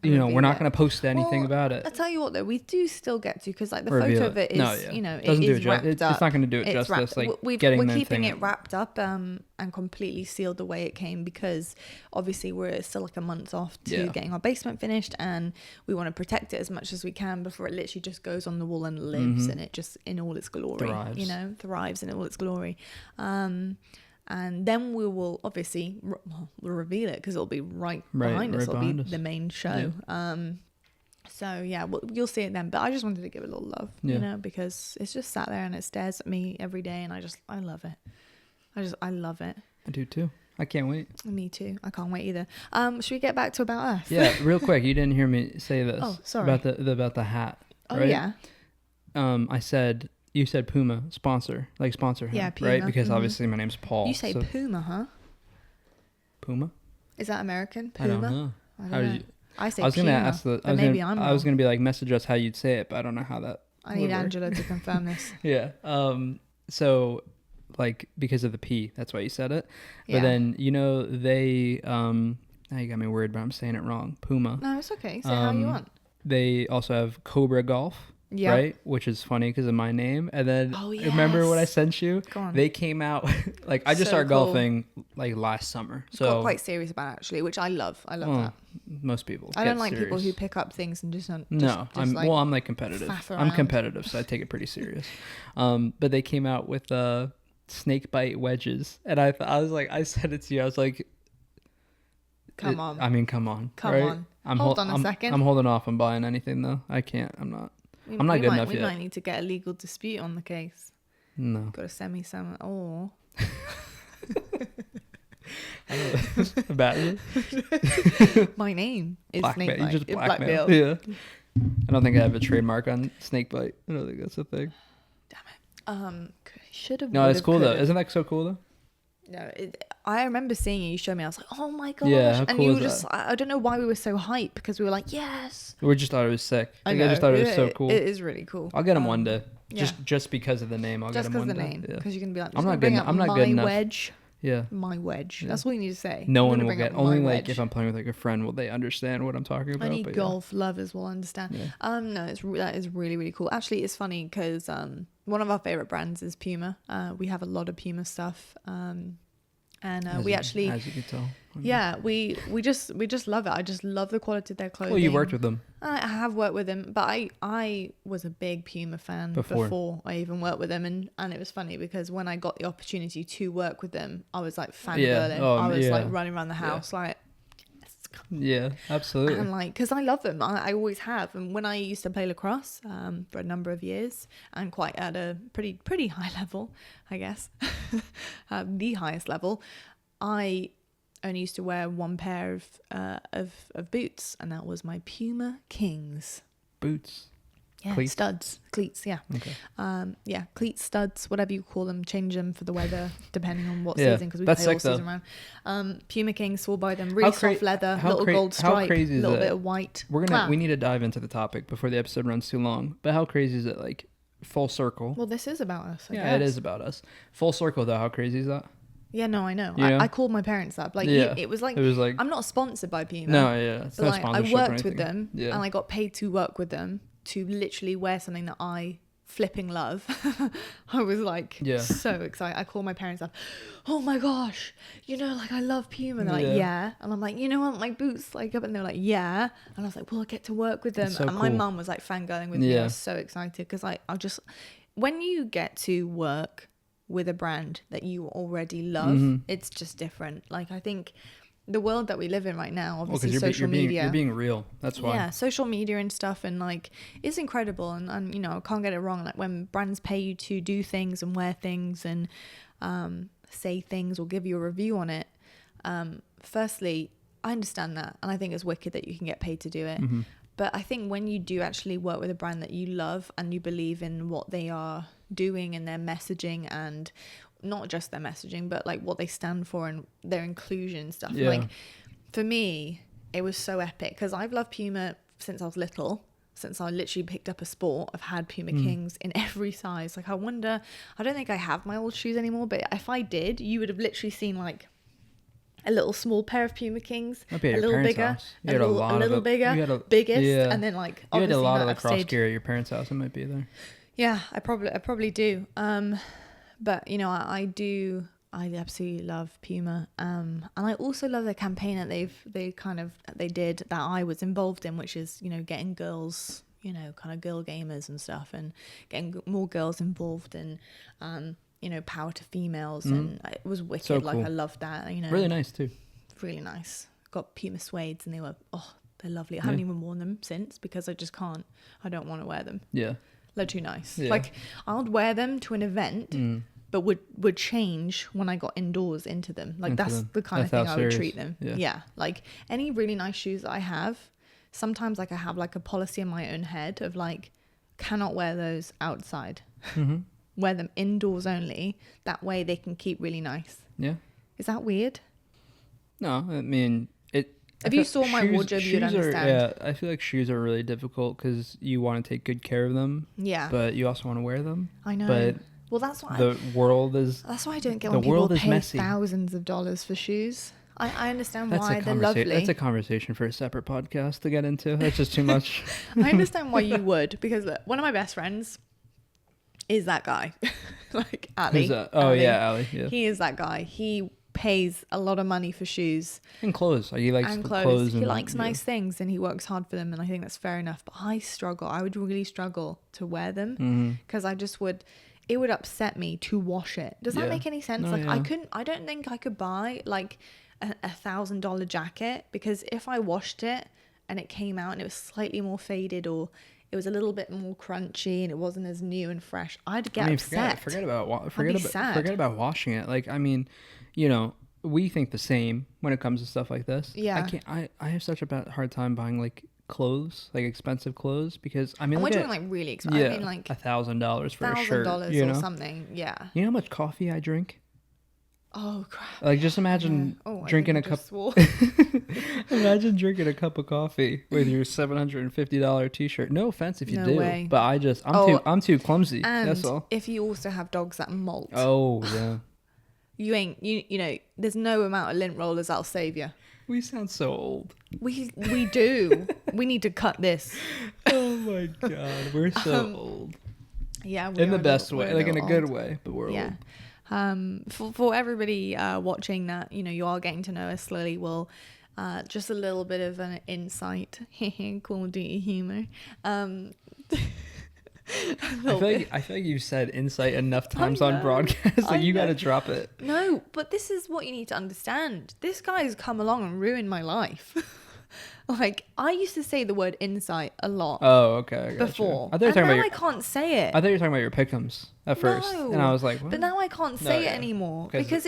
We're not going to post anything about it. I'll tell you what, though, we do still get to, because like the photo of it is, it is wrapped up. It's not going to do it justice. Like we're keeping it wrapped up and completely sealed the way it came, because obviously we're still like a month off to getting our basement finished, and we want to protect it as much as we can before it literally just goes on the wall and lives, and it just in all its glory, thrives in all its glory. And then we will obviously we'll reveal it, because it'll be right behind us. It'll be the main show. Yeah. So yeah, you'll see it then. But I just wanted to give it a little love, because it's just sat there and it stares at me every day, and I love it. I love it. I do too. I can't wait. Me too. I can't wait either. Should we get back to About Earth? Yeah, real quick. You didn't hear me say this. Oh, sorry. About the hat. Oh right? yeah. You said Puma sponsor him, yeah, Puma. right? Because obviously my name's Paul. You say Puma, huh? Puma? Is that American? Puma? I don't know. How did you? I say I was Puma, gonna ask the. I was gonna be like, message us how you'd say it, but I don't know how that. I need Angela to confirm this. Yeah. So, like, because of the P, that's why you said it. But then they now you got me worried, but I'm saying it wrong. Puma. No, it's okay. Say how you want. They also have Cobra Golf. Yeah. Right? Which is funny because of my name. And then remember what I sent you? Go on. They came out like I just started golfing like last summer. So got quite serious about it, actually, which I love. I love that. Most people. I don't like people who pick up things and just I'm like competitive. I'm competitive, so I take it pretty serious. But they came out with snake bite wedges, and I was like, I said it to you. I was like, come on. Come on. Hold on a second. I'm holding off on buying anything though. I can't. I'm not good enough yet. We might need to get a legal dispute on the case. No. Got to send me some. Oh. I don't know. Imagine. My name is Blackmail. Snakebite. You just blackmail. Blackmail. Yeah. I don't think I have a trademark on snakebite. I don't think that's a thing. Damn it. Should have. No, it's cool though. Isn't that so cool though? No, I remember seeing it. You showed me. I was like, "Oh my gosh!" Yeah, how and cool you is were just. that? I don't know why we were so hyped because we were like, "Yes." We just thought it was sick. I just thought it was so cool. It is really cool. I'll get him one day. Yeah. Just because of the name. I'll get him one day. Just because of the name. Because you can be like, I'm not good. I'm not good enough. Wedge. Yeah. My wedge. Yeah. That's all you need to say. No one will get. Only like if I'm playing with like a friend will they understand what I'm talking about. Any golf lovers will understand. Yeah. No, that is really, really cool. Actually, it's funny because one of our favorite brands is Puma. We have a lot of Puma stuff. And we actually, as you can tell, yeah, we just love it. I just love the quality of their clothing. Well, you worked with them. I have worked with them, but I was a big Puma fan before I even worked with them, and it was funny because when I got the opportunity to work with them, I was like fangirling. I was like running around the house like. Yeah, absolutely. And like, because I love them, I always have. And when I used to play lacrosse for a number of years, and quite at a pretty high level, I guess, the highest level, I only used to wear one pair of boots, and that was my Puma Kings boots. Yeah, cleats, yeah. Okay. Yeah, cleats, studs, whatever you call them, change them for the weather depending on what season, because we play all season around. Puma Kings, swore by them, really soft leather, little gold stripe, little bit of white. We need to dive into the topic before the episode runs too long. But how crazy is it? Like full circle. Well, this is about us. I guess. It is about us. Full circle though. How crazy is that? Yeah, no, I know. Yeah. I called my parents up. Like, it was like I'm not sponsored by Puma. No, yeah, it's not sponsorship. I worked with them, and I got paid to work with them to literally wear something that I flipping love. I was like so excited. I called my parents up. Oh my gosh, like I love Puma. And they're like, yeah. And I'm like, I want my boots like up, and they're like, yeah. And I was like, well, I get to work with them. And my mum was like fangirling with me. I was so excited because I just, when you get to work with a brand that you already love, it's just different. Like, I think the world that we live in right now, obviously social media. You're being real. That's why. Yeah, social media and stuff, and like, it's incredible. And I can't get it wrong. Like, when brands pay you to do things and wear things and say things or give you a review on it, firstly, I understand that. And I think it's wicked that you can get paid to do it. But I think when you do actually work with a brand that you love and you believe in what they are doing and their messaging, and not just their messaging, but like what they stand for and their inclusion stuff. Yeah. Like, for me, it was so epic because I've loved Puma since I was little. Since I literally picked up a sport, I've had Puma Kings in every size. Like, I don't think I have my old shoes anymore, but if I did, you would have literally seen like a little small pair of Puma Kings, a little bigger, a little bigger, biggest, and then like you had a lot of lacrosse gear at your parents' house. It might be there. Yeah, I probably do. But I absolutely love Puma. And I also love the campaign that they did that I was involved in, which is getting girls, kind of girl gamers and stuff, and getting more girls involved in power to females, and it was wicked. So cool. Like, I loved that. Really nice too. Really nice. Got Puma suedes, and they're lovely. I haven't even worn them since because I just can't. I don't want to wear them. Yeah. They're too nice. Yeah. Like, I would wear them to an event, but would change when I got indoors into them. Like, that's the kind of thing I would treat them. Yeah. Like, any really nice shoes that I have, sometimes like I have like a policy in my own head of like, cannot wear those outside. Wear them indoors only. That way they can keep really nice. Yeah. Is that weird? No, I mean, if you saw my wardrobe, you'd understand. I feel like shoes are really difficult because you want to take good care of them. Yeah. But you also want to wear them. I know. But well, that's why that's why I don't get when people pay messy. Thousands of dollars for shoes. I understand why they're lovely. That's a conversation for a separate podcast to get into. That's just too much. I understand why you would, because look, one of my best friends is that guy. Like, Ali. Who's that? Oh, yeah, Ali. Yeah. He is that guy. He pays a lot of money for shoes and clothes. He likes clothes. He likes nice things, and he works hard for them, and I think that's fair enough. But I would really struggle to wear them because it would upset me to wash it. Does that make any sense? No, like, I don't think I could buy like a $1,000 jacket, because if I washed it and it came out and it was slightly more faded, or it was a little bit more crunchy and it wasn't as new and fresh, I'd get upset. Forget about washing it. Like, I mean, we think the same when it comes to stuff like this. Yeah. I have such a hard time buying like clothes, like expensive clothes, because I mean, And we're look talking like really expensive. yeah, I mean like $1,000 for a shirt, $1,000 or something. Yeah. You know how much coffee I drink? Oh crap. Like, just imagine drinking a cup. Imagine drinking a cup of coffee with your $750 t-shirt. No offense if you do, way. but I'm too clumsy. And that's all. if you also have dogs that molt. Oh yeah. You know, there's no amount of lint rollers that'll save you. We sound so old. We do. We need to cut this. Oh my god, we're so old. Yeah, in the best way, like in a good way, but we're old. For everybody watching that, you know, you are getting to know us slowly. We'll just a little bit of an insight. Call of Duty humor. I feel like you've said insight enough times on broadcast. Like, you got to drop it. No, but this is what you need to understand. This guy has come along and ruined my life. Like, I used to say the word insight a lot. Oh, okay. Before. I can't say it. I thought you were talking about your pick'ems at first. And I was like, what? But now I can't say it anymore because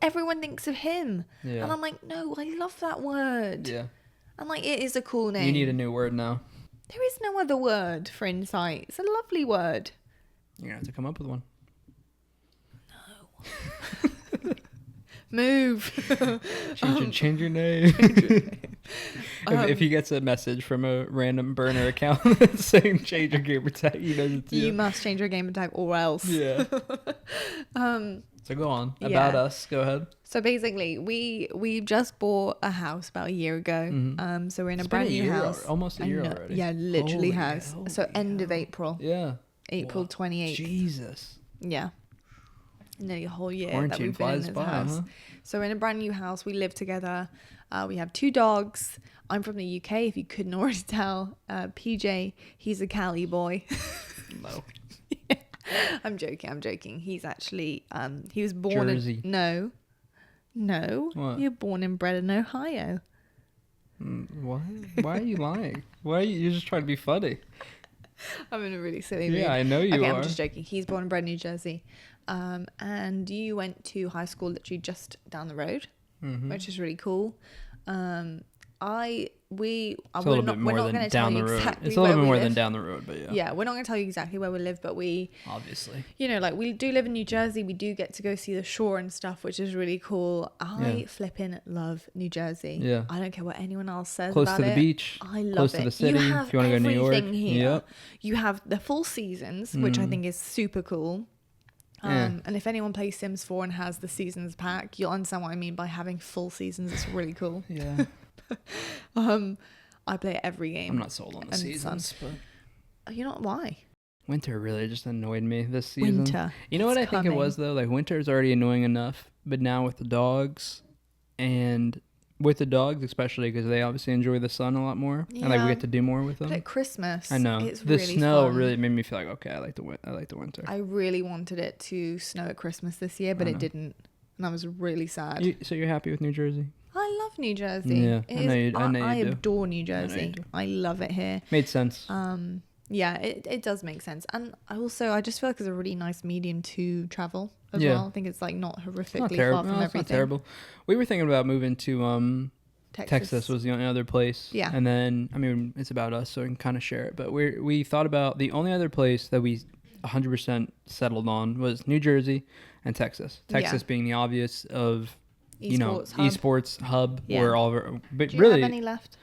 everyone thinks of him. Yeah. And I'm like, no, I love that word. Yeah. And like, it is a cool name. You need a new word now. There is no other word for insight. It's a lovely word. You're going to have to come up with one. No. Move. Change your name. If he gets a message from a random burner account saying change your gamer tag, he knows it's you. You must change your gamer tag or else. Yeah. So go on. About us. Go ahead. So basically, we just bought a house about a year ago. Mm-hmm. So we're in a brand new house. Almost a year already. Yeah, literally has. So end of April. Yeah. April 28th. Jesus. Yeah. Nearly a whole year Quarantine that we've been in this house. Huh? So we're in a brand new house. We live together. We have 2 dogs. I'm from the UK, if you couldn't already tell. PJ, he's a Cali boy. No. Yeah. I'm joking. He's actually, he was born Jersey. No. What? You're born and bred in Ohio. What? Why are you lying? You're just trying to be funny. I'm in a really silly mood. Yeah, I know you are. I'm just joking. He's born and bred in New Jersey. And you went to high school literally just down the road, which is really cool. We're not going to tell you exactly. It's a little bit more than down the road, but yeah. Yeah, we're not going to tell you exactly where we live, but we obviously, you know, like we do live in New Jersey. We do get to go see the shore and stuff, which is really cool. I flipping love New Jersey. Yeah, I don't care what anyone else says close about to the it. beach. I love close it. To the city. You have if you want to go to New York, here. Yep. You have the full seasons, which I think is super cool. And if anyone plays Sims 4 and has the seasons pack, you'll understand what I mean by having full seasons. It's really cool. Yeah. I play every game. I'm not sold on the seasons, but you know why? Winter really just annoyed me this season. Winter. You know what I think it was though? Like, winter is already annoying enough, but now with the dogs, and with the dogs especially because they obviously enjoy the sun a lot more, and like we get to do more with them. But at Christmas, I know it's the really snow fun. really made me feel like, okay, I like the winter. I really wanted it to snow at Christmas this year, but it didn't, and I was really sad. So you're happy with New Jersey? I love New Jersey. Yeah, I know you do. Adore New Jersey. I love it here. Made sense. Yeah, it does make sense, and I just feel like it's a really nice medium to travel as well. I think it's like not horrifically far from everything. It's not terrible. We were thinking about moving to Texas was the only other place. Yeah. And then, I mean, it's about us, so we can kind of share it. But we thought about the only other place that we 100% settled on was New Jersey and Texas. Texas being the obvious of, esports hub where all of our, but Do you really have any left?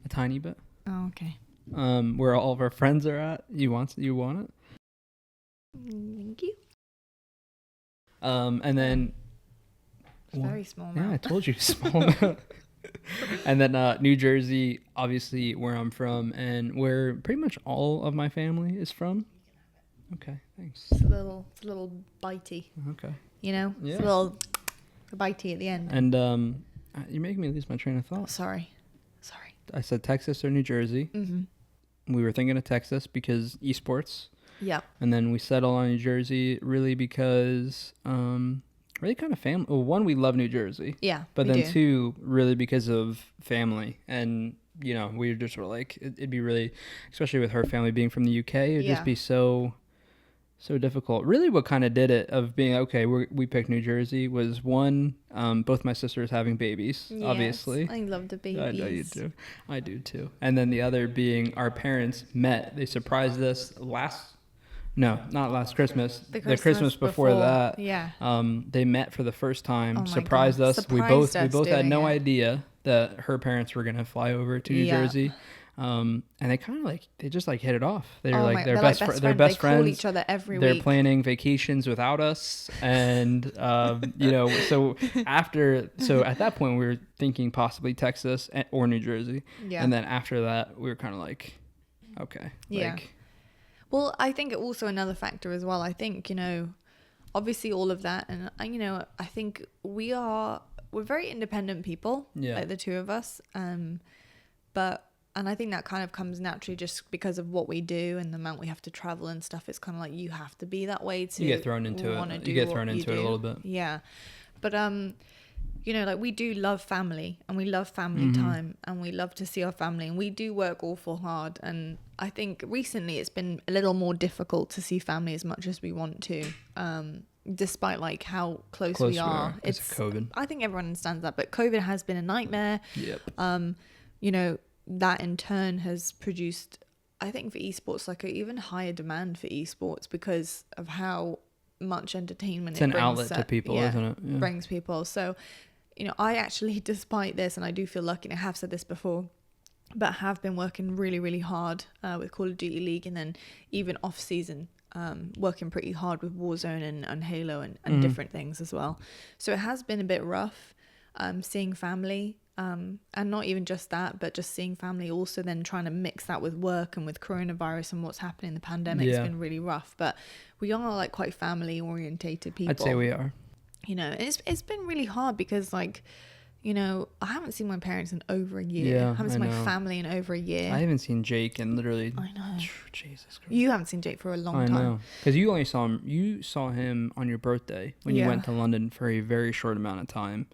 a tiny bit. Oh, okay. Where all of our friends are at. You want it? Thank you. And then It's very small. Yeah, amount. I told you small amount. And then New Jersey, obviously where I'm from, and where pretty much all of my family is from. Okay, thanks. It's a little bitey. Okay. You know, Yeah. it's a little bitey at the end. And you're making me lose my train of thought. Sorry. I said Texas or New Jersey. Mm-hmm. We were thinking of Texas because esports. Yeah. And then we settled on New Jersey really because really kind of family. Well, one, we love New Jersey. Yeah. But then two, really because of family. And, you know, we just were like, it'd be really, especially with her family being from the UK, it'd just be so so difficult. Really, what kind of did it of being okay, we picked New Jersey was one, both my sisters having babies, Yes, obviously. I love the babies. I know you do. I do too. And then the other being our parents met. They surprised us not last Christmas. The Christmas before that. Yeah. They met for the first time, Oh my surprised God. us. Surprised We both had doing no it. idea that her parents were going to fly over to New Jersey. And they kind of they just hit it off. They're they're best friends. They call each other every They're week. planning vacations without us, and so at that point we were thinking possibly Texas or New Jersey, and then after that we were kind of okay, Well, I think also another factor as well. I think obviously all of that, and I think we're very independent people, like the two of us, and I think that kind of comes naturally just because of what we do and the amount we have to travel and stuff. It's kind of you have to be that way to. You get thrown into it. You get thrown into it a little bit. Yeah, but we do love family, and we love family time, and we love to see our family, and we do work awful hard. And I think recently it's been a little more difficult to see family as much as we want to. Despite how close we are. It's COVID. I think everyone understands that, but COVID has been a nightmare. Yep. That in turn has produced, I think, for esports an even higher demand for esports because of how much entertainment it's an outlet to people, isn't it? Yeah. Brings people. So I actually, despite this, and I do feel lucky, and I have said this before, but have been working really, really hard with Call of Duty League, and then even off season working pretty hard with Warzone and Halo and different things as well. So it has been a bit rough seeing family. And not even just that, but just seeing family also then trying to mix that with work and with coronavirus and what's happening in the pandemic. It's been really rough, but we are quite family orientated people. I'd say we are. It's been really hard because I haven't seen my parents in over a year. I haven't seen my family in over a year. I haven't seen Jake in literally. I know. Jesus Christ. You haven't seen Jake for a long time. I know. Because you only saw him. You saw him on your birthday when you went to London for a very short amount of time.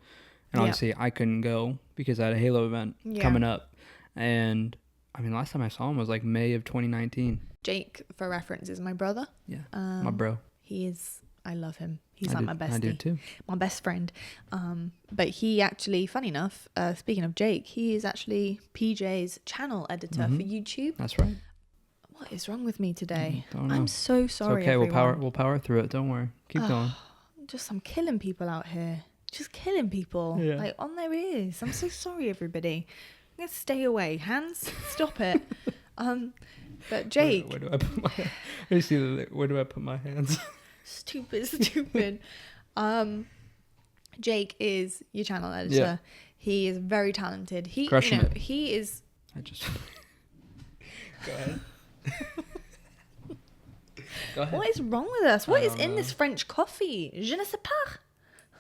And obviously I couldn't go because I had a Halo event coming up. And last time I saw him was May of 2019. Jake, for reference, is my brother. Yeah. My bro. I love him. He's my bestie. I do too. My best friend. But he actually, funny enough, speaking of Jake, he is actually PJ's channel editor for YouTube. That's right. What is wrong with me today? Don't know. I'm so sorry. It's okay. Everyone. We'll power through it. Don't worry. Keep going. I'm killing people out here. Just killing people on their ears. I'm so sorry, everybody. I'm gonna stay away. Hands, stop it. But Jake, where do I put my? I see where do I put my hands? Stupid. Jake is your channel editor. Yeah. He is very talented. He is. I just. Go ahead. Go ahead. What is wrong with us? What is in this French coffee? Je ne sais pas.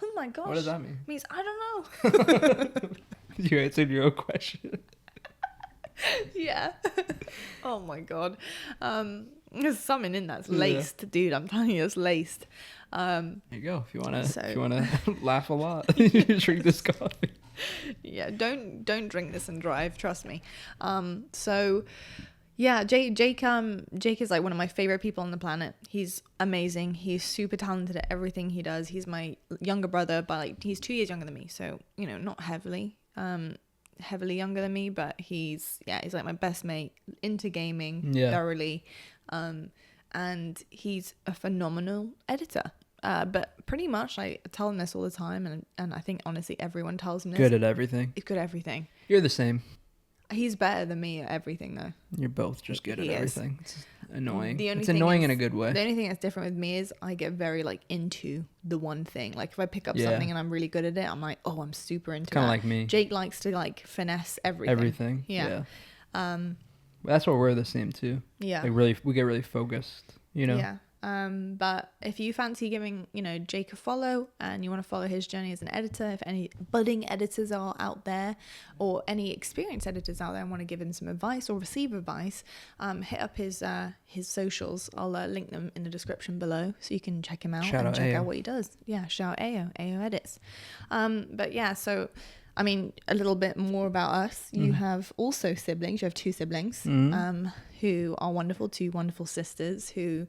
Oh my gosh. What does that mean? It means I don't know. You answered your own question. Yeah. Oh my god. There's something in that's laced, dude. I'm telling you, it's laced. There you go. If you wanna laugh a lot, you drink this coffee. Yeah. Don't drink this and drive. Trust me. So. Yeah, Jake is one of my favorite people on the planet. He's amazing. He's super talented at everything he does. He's my younger brother, but he's 2 years younger than me. So, not heavily younger than me, but he's my best mate, into gaming thoroughly. And he's a phenomenal editor. But pretty much I tell him this all the time, and I think honestly everyone tells him this. Good at everything. He's good at everything. You're the same. He's better than me at everything, though. You're both just good at everything. It's annoying. It's annoying in a good way. The only thing that's different with me is I get very into the one thing. If I pick up something and I'm really good at it, I'm I'm super into it. Kind of like me. Jake likes to finesse everything. Everything. Yeah. That's what we're the same too. Yeah. We get really focused. Yeah. But if you fancy giving, Jake a follow and you want to follow his journey as an editor, if any budding editors are out there or any experienced editors out there and want to give him some advice or receive advice, hit up his socials. I'll link them in the description below so you can check him out and check out what he does. Yeah, shout out AO Edits. But yeah, so a little bit more about us. You have also siblings. You have two siblings who are wonderful, two wonderful sisters who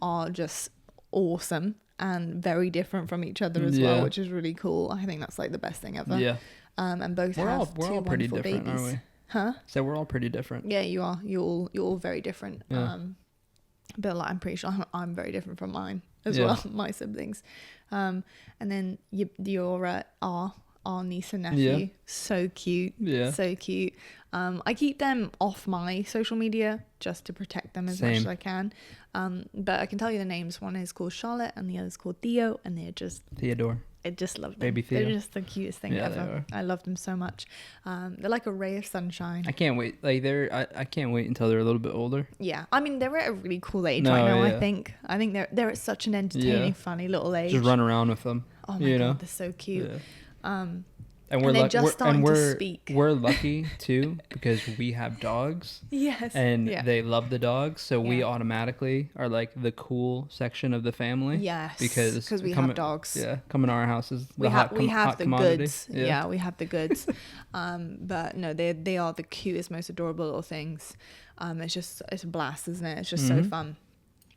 are just awesome and very different from each other as well, which is really cool. I think that's like the best thing ever. Yeah. And both we're have all pretty different, babies. aren't we? Huh? So we're all pretty different. Yeah, you are. You're all very different. Yeah. But like, I'm pretty sure I'm very different from mine as well, my siblings. And then your our niece and nephew, so cute, so cute. I keep them off my social media just to protect them as much as I can. But I can tell you the names. One is called Charlotte and the other is called Theo, and they're just Theodore. I just love them. Baby Theo. They're just the cutest thing ever. I love them so much. They're like a ray of sunshine. I can't wait. Like I can't wait until they're a little bit older. Yeah, I mean they're at a really cool age right now. I think they're at such an entertaining, funny little age. Just run around with them. Oh my god, they're so cute. Yeah. And they're just starting to speak. We're lucky too because we have dogs. Yes. And they love the dogs, so we automatically are like the cool section of the family. Yes. Because we have dogs. Yeah. Coming to our house is we have the commodity. Goods. Yeah, we have the goods. But no, they are the cutest, most adorable little things. It's a blast, isn't it? It's just so fun.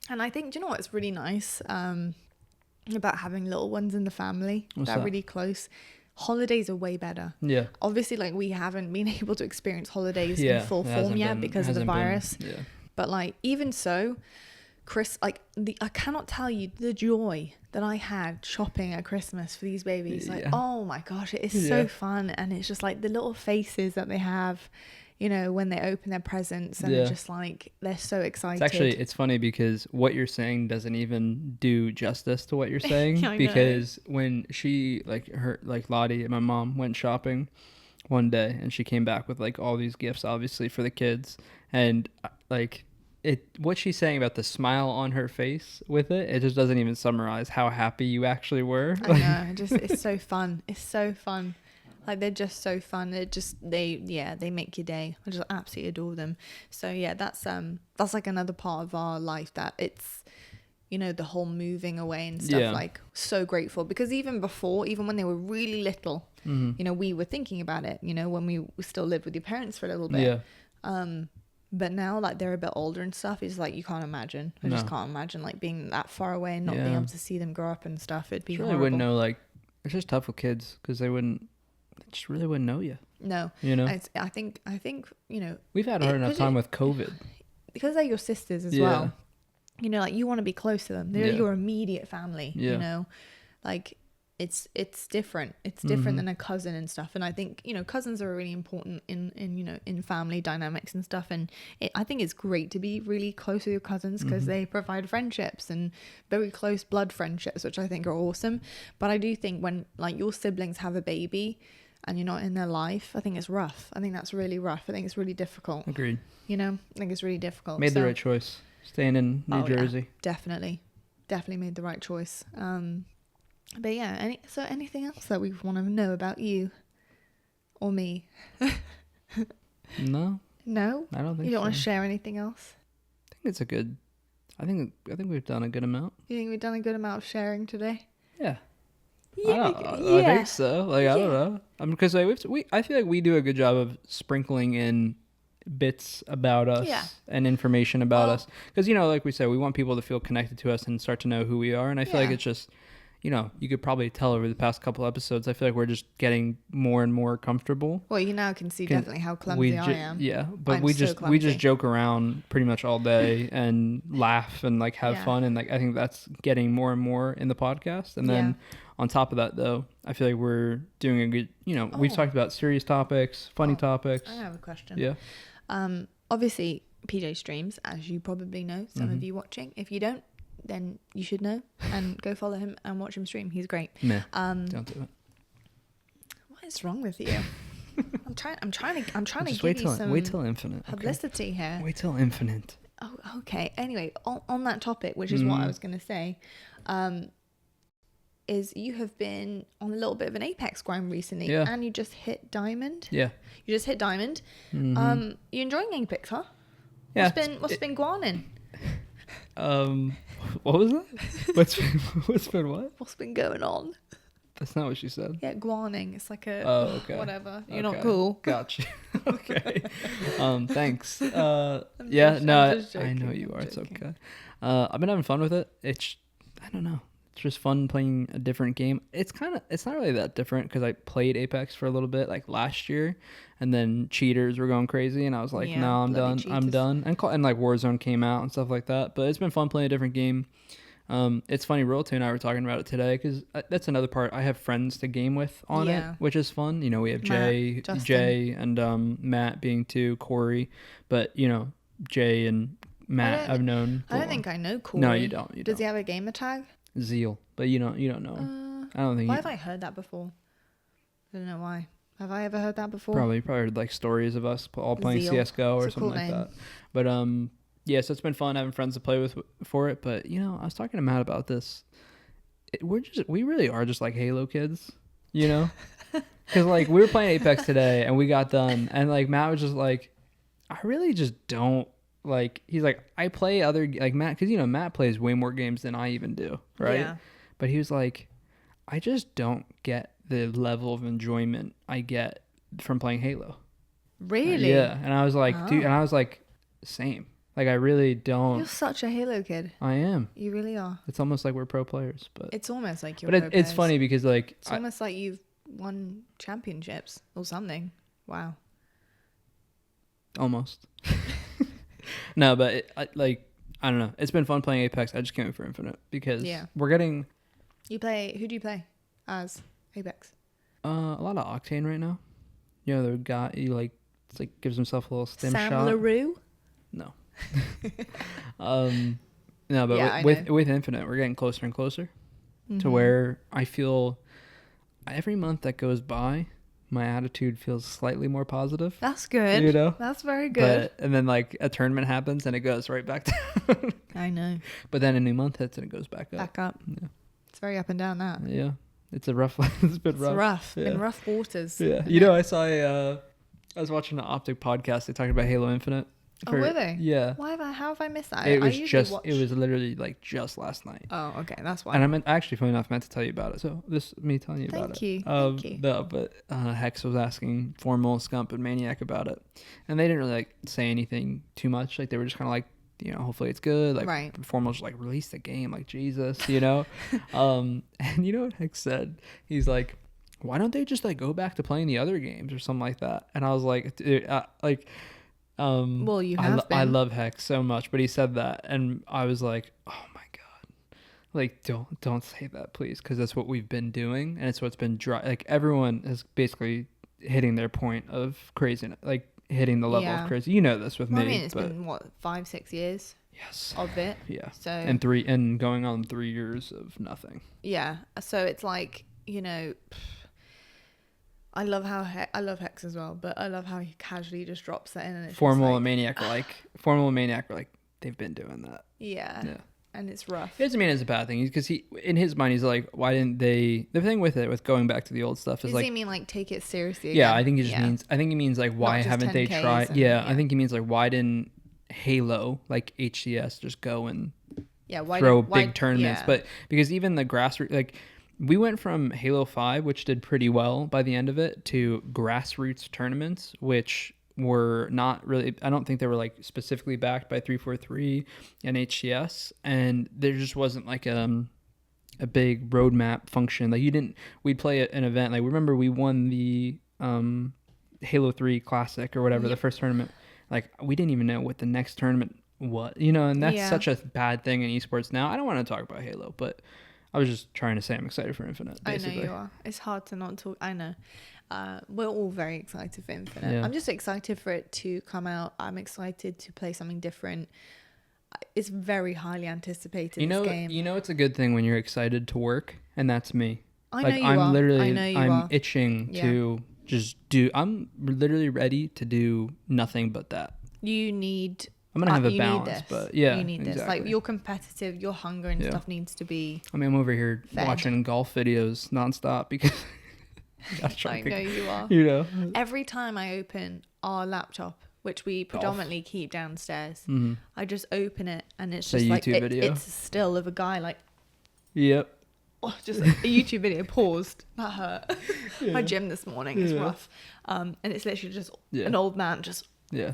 And I think, do you know what's really nice about having little ones in the family that are really close? Holidays are way better. Yeah. Obviously, like we haven't been able to experience holidays in full form yet because of the virus. But like even so, I cannot tell you the joy that I had shopping at Christmas for these babies. Like, oh my gosh, it is so fun, and it's just like the little faces that they have, you know, when they open their presents, and they're just like they're so excited. It's funny because what you're saying doesn't even do justice to what you're saying. Because when she Lottie, my mom, went shopping one day and she came back with like all these gifts, obviously for the kids, and like what she's saying about the smile on her face with it just doesn't even summarize how happy you actually were. I know, it's so fun. It's so fun. Like they're just so fun. They make your day. I just absolutely adore them. So yeah, that's like another part of our life that it's, you know, the whole moving away and stuff. Like so grateful because even when they were really little, you know, we were thinking about it. You know, when we still lived with your parents for a little bit. Yeah. But now like they're a bit older and stuff, it's like you can't imagine. I just can't imagine like being that far away and not being able to see them grow up and stuff. It'd be horrible. Wouldn't know. Like it's just tough with kids because they just really wouldn't know you. No. You know? I think, you know. We've had a hard enough time with COVID. Because they're your sisters as well. You know, like you want to be close to them. They're your immediate family, you know. Like it's different. It's different than a cousin and stuff. And I think, you know, cousins are really important in you know, in family dynamics and stuff. And I think it's great to be really close with your cousins because they provide friendships and very close blood friendships, which I think are awesome. But I do think when like your siblings have a baby and you're not in their life, I think it's rough. I think that's really rough. I think it's really difficult. Agreed. You know, I think it's really difficult. Made the right choice. Staying in New Jersey. Yeah, definitely made the right choice. But yeah, anything else that we want to know about you or me? No, I don't think you don't want to share anything else. I think we've done a good amount. You think we've done a good amount of sharing today? Yeah. I think so. Like I don't know. Because I feel like we do a good job of sprinkling in bits about us and information about us. Because, you know, like we said, we want people to feel connected to us and start to know who we are. And I feel like it's just, you know, you could probably tell over the past couple episodes, I feel like we're just getting more and more comfortable. Well, you now can see definitely how clumsy I am. Yeah, but we just joke around pretty much all day and laugh and like have fun. And like I think that's getting more and more in the podcast. And then on top of that, though, I feel like we're doing a good, you know, we've talked about serious topics, funny topics. I have a question. Yeah. Obviously, PJ streams, as you probably know, some of you watching. If you don't, then you should know and go follow him and watch him stream. He's great. Nah, don't do it. What is wrong with you? I'm trying to just give you some wait till infinite publicity here. Wait till infinite. Oh, okay. Anyway, on that topic, which is what I was going to say, is you have been on a little bit of an Apex grind recently, and you just hit diamond. Yeah. You just hit diamond. You enjoying Apex, huh? Yeah. What's been going on? What was that? What's been what? What's been going on? That's not what she said. Yeah, guaning. It's like a okay. whatever. You're not cool. Gotcha. Okay. Thanks. I'm just I know joking, you I'm are. It's joking. okay. I've been having fun with it. I don't know. It's just fun playing a different game. It's not really that different because I played Apex for a little bit like last year, and then cheaters were going crazy, and I was like, Yeah, no, I'm bloody done. I'm cheaters. done. And like Warzone came out and stuff like that. But it's been fun playing a different game. It's funny, Royalty and I were talking about it today because that's another part. I have friends to game with on it, which is fun. You know, we have Jay and Matt being two, Corey, but you know, Jay and Matt I've known. I don't think I know Corey. No, you don't. Does he have a gamer tag? Zeal, but you don't know him. I don't think. Why have I heard that before? I don't know why. Have I ever heard that before? Probably heard like stories of us all playing Zeal. CS:GO or It's a something cool like name. that. But yeah, so it's been fun having friends to play with for it. But you know, I was talking to Matt about this. We really are just like Halo kids, you know? Because like we were playing Apex today and we got done, and like Matt was just like, I really just don't like. He's like, I play other like Matt, because you know Matt plays way more games than I even do, right? Yeah. But he was like, I just don't get the level of enjoyment I get from playing Halo. Really? Yeah, and I was like, dude, and I was like, same. Like I really don't. You're such a Halo kid. I am. You really are. It's almost like we're pro players, but It's almost like you're. But it's funny because like it's almost like you've won championships or something. Wow. Almost. No, but I don't know. It's been fun playing Apex. I just can't wait for Infinite because we're getting. You play? Who do you play as Apex? A lot of Octane right now. You know, the guy he like it's like gives himself a little stim Sam shot. LaRue? No. No, but with Infinite, we're getting closer and closer to where I feel every month that goes by, my attitude feels slightly more positive. That's good. You know? That's very good. And then like a tournament happens and it goes right back down. I know. But then a new month hits and it goes back up. Back up. Yeah. It's very up and down that. Yeah. It's a rough it's been rough. It's rough. Yeah. Been rough waters. Yeah. You know, I was watching an Optic podcast. They talked about Halo Infinite. Were they? Yeah. How have I missed that? It was literally like just last night. Oh, okay, that's why. And I actually, funny enough, meant to tell you about it. So this is me telling you about Thank it. you. Thank you. No, but Hex was asking Formal, Scump, and Maniac about it, and they didn't really like say anything too much. Like they were just kind of like, you know, hopefully it's good. Like right. Formal's just like, release the game, like Jesus, you know. And you know what Hex said? He's like, why don't they just like go back to playing the other games or something like that? And I was like, dude, well, you have been. I love Hex so much, but he said that, and I was like, oh my god, like don't say that, please, because that's what we've been doing, and it's what's been like everyone is basically hitting their point of crazy, like hitting the level of crazy. You know this with me. I mean, it's been what 5-6 years. Yes. Of it. Yeah. So and going on 3 years of nothing. Yeah. So it's like, you know. I love Hex as well, but I love how he casually just drops that in. And it's Formal and Maniac were like, they've been doing that. Yeah. And it's rough. It doesn't mean it's a bad thing, because he in his mind he's like, why didn't they? The thing with it, with going back to the old stuff, is Does like, he mean like take it seriously? Yeah, again? I think he just means. I think he means like, why haven't they tried? I think he means like, why didn't Halo, like HCS, just go and throw big tournaments? But because even the grassroots, like. We went from Halo 5, which did pretty well by the end of it, to grassroots tournaments, which were not really, I don't think they were like specifically backed by 343 and HCS. And there just wasn't like a big roadmap function. Like we'd play an event. Like remember we won the Halo 3 Classic or whatever, the first tournament. Like we didn't even know what the next tournament was, you know, and that's such a bad thing in esports now. I don't want to talk about Halo, but I was just trying to say I'm excited for Infinite, basically. I know you are. It's hard to not talk. I know. We're all very excited for Infinite. Yeah. I'm just excited for it to come out. I'm excited to play something different. It's very highly anticipated, this game. You know it's a good thing when you're excited to work, and that's me. I know you are. I'm itching to just do. I'm literally ready to do nothing but that. You need... I'm going to have a balance, but yeah, you need this. Like your competitive, your hunger and stuff needs to be I mean, I'm over here watching golf videos nonstop because I know you are. You know, every time I open our laptop, which we predominantly keep downstairs, I just open it and it's just like YouTube video. It's a still of a guy like, yep. just a YouTube video paused. That hurt. My gym this morning is rough. And it's literally just an old man just. Yeah.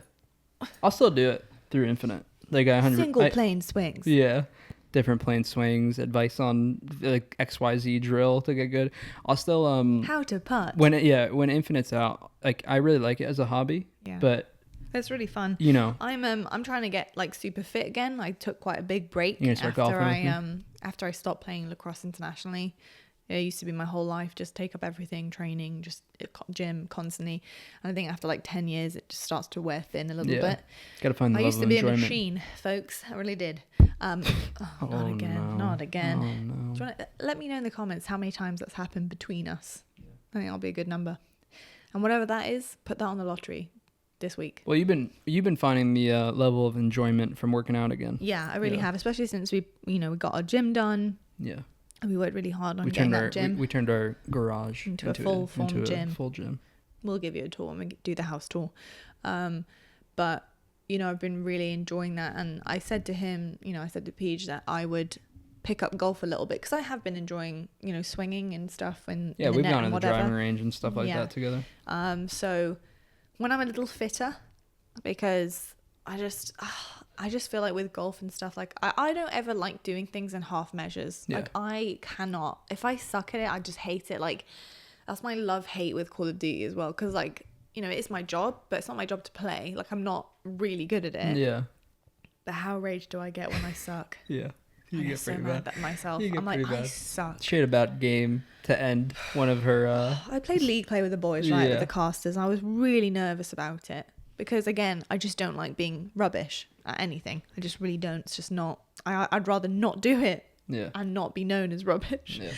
I'll still do it through Infinite. Like single plane swings. Yeah. Different plane swings, advice on like XYZ drill to get good. I'll still how to putt. When Infinite's out, like I really like it as a hobby. Yeah. But it's really fun. You know. I'm trying to get like super fit again. I took quite a big break after I stopped playing lacrosse internationally. It used to be my whole life, just take up everything, training, just gym constantly. And I think after like 10 years, it just starts to wear thin a little bit. Gotta find the level of enjoyment. I used to be a machine, folks. I really did. Not again. Oh, no. Do you want to, let me know in the comments how many times that's happened between us. I think that'll be a good number. And whatever that is, put that on the lottery this week. Well, you've been finding the level of enjoyment from working out again. Yeah, I really have, especially since we got our gym done. Yeah. And we worked really hard on getting that gym. We turned our garage into a full gym. We'll give you a tour when we do the house tour. But, I've been really enjoying that. And I said to him, I said to Peach that I would pick up golf a little bit because I have been enjoying, swinging and stuff. And we've gone to the driving range and stuff like that together. So when I'm a little fitter, because I just feel like with golf and stuff, like I don't ever like doing things in half measures. Like I cannot, if I suck at it, I just hate it. Like that's my love-hate with Call of Duty as well, because like it's my job, but it's not my job to play. Like I'm not really good at it. Yeah. But how raged do I get when I suck? Yeah. I get so mad at myself. I'm like, I suck. She had about game to end one of her I played league play with the boys, right, with the casters. I was really nervous about it because again, I just don't like being rubbish at anything. I just really don't. It's just not. I'd rather not do it. Yeah. And not be known as rubbish. Yeah.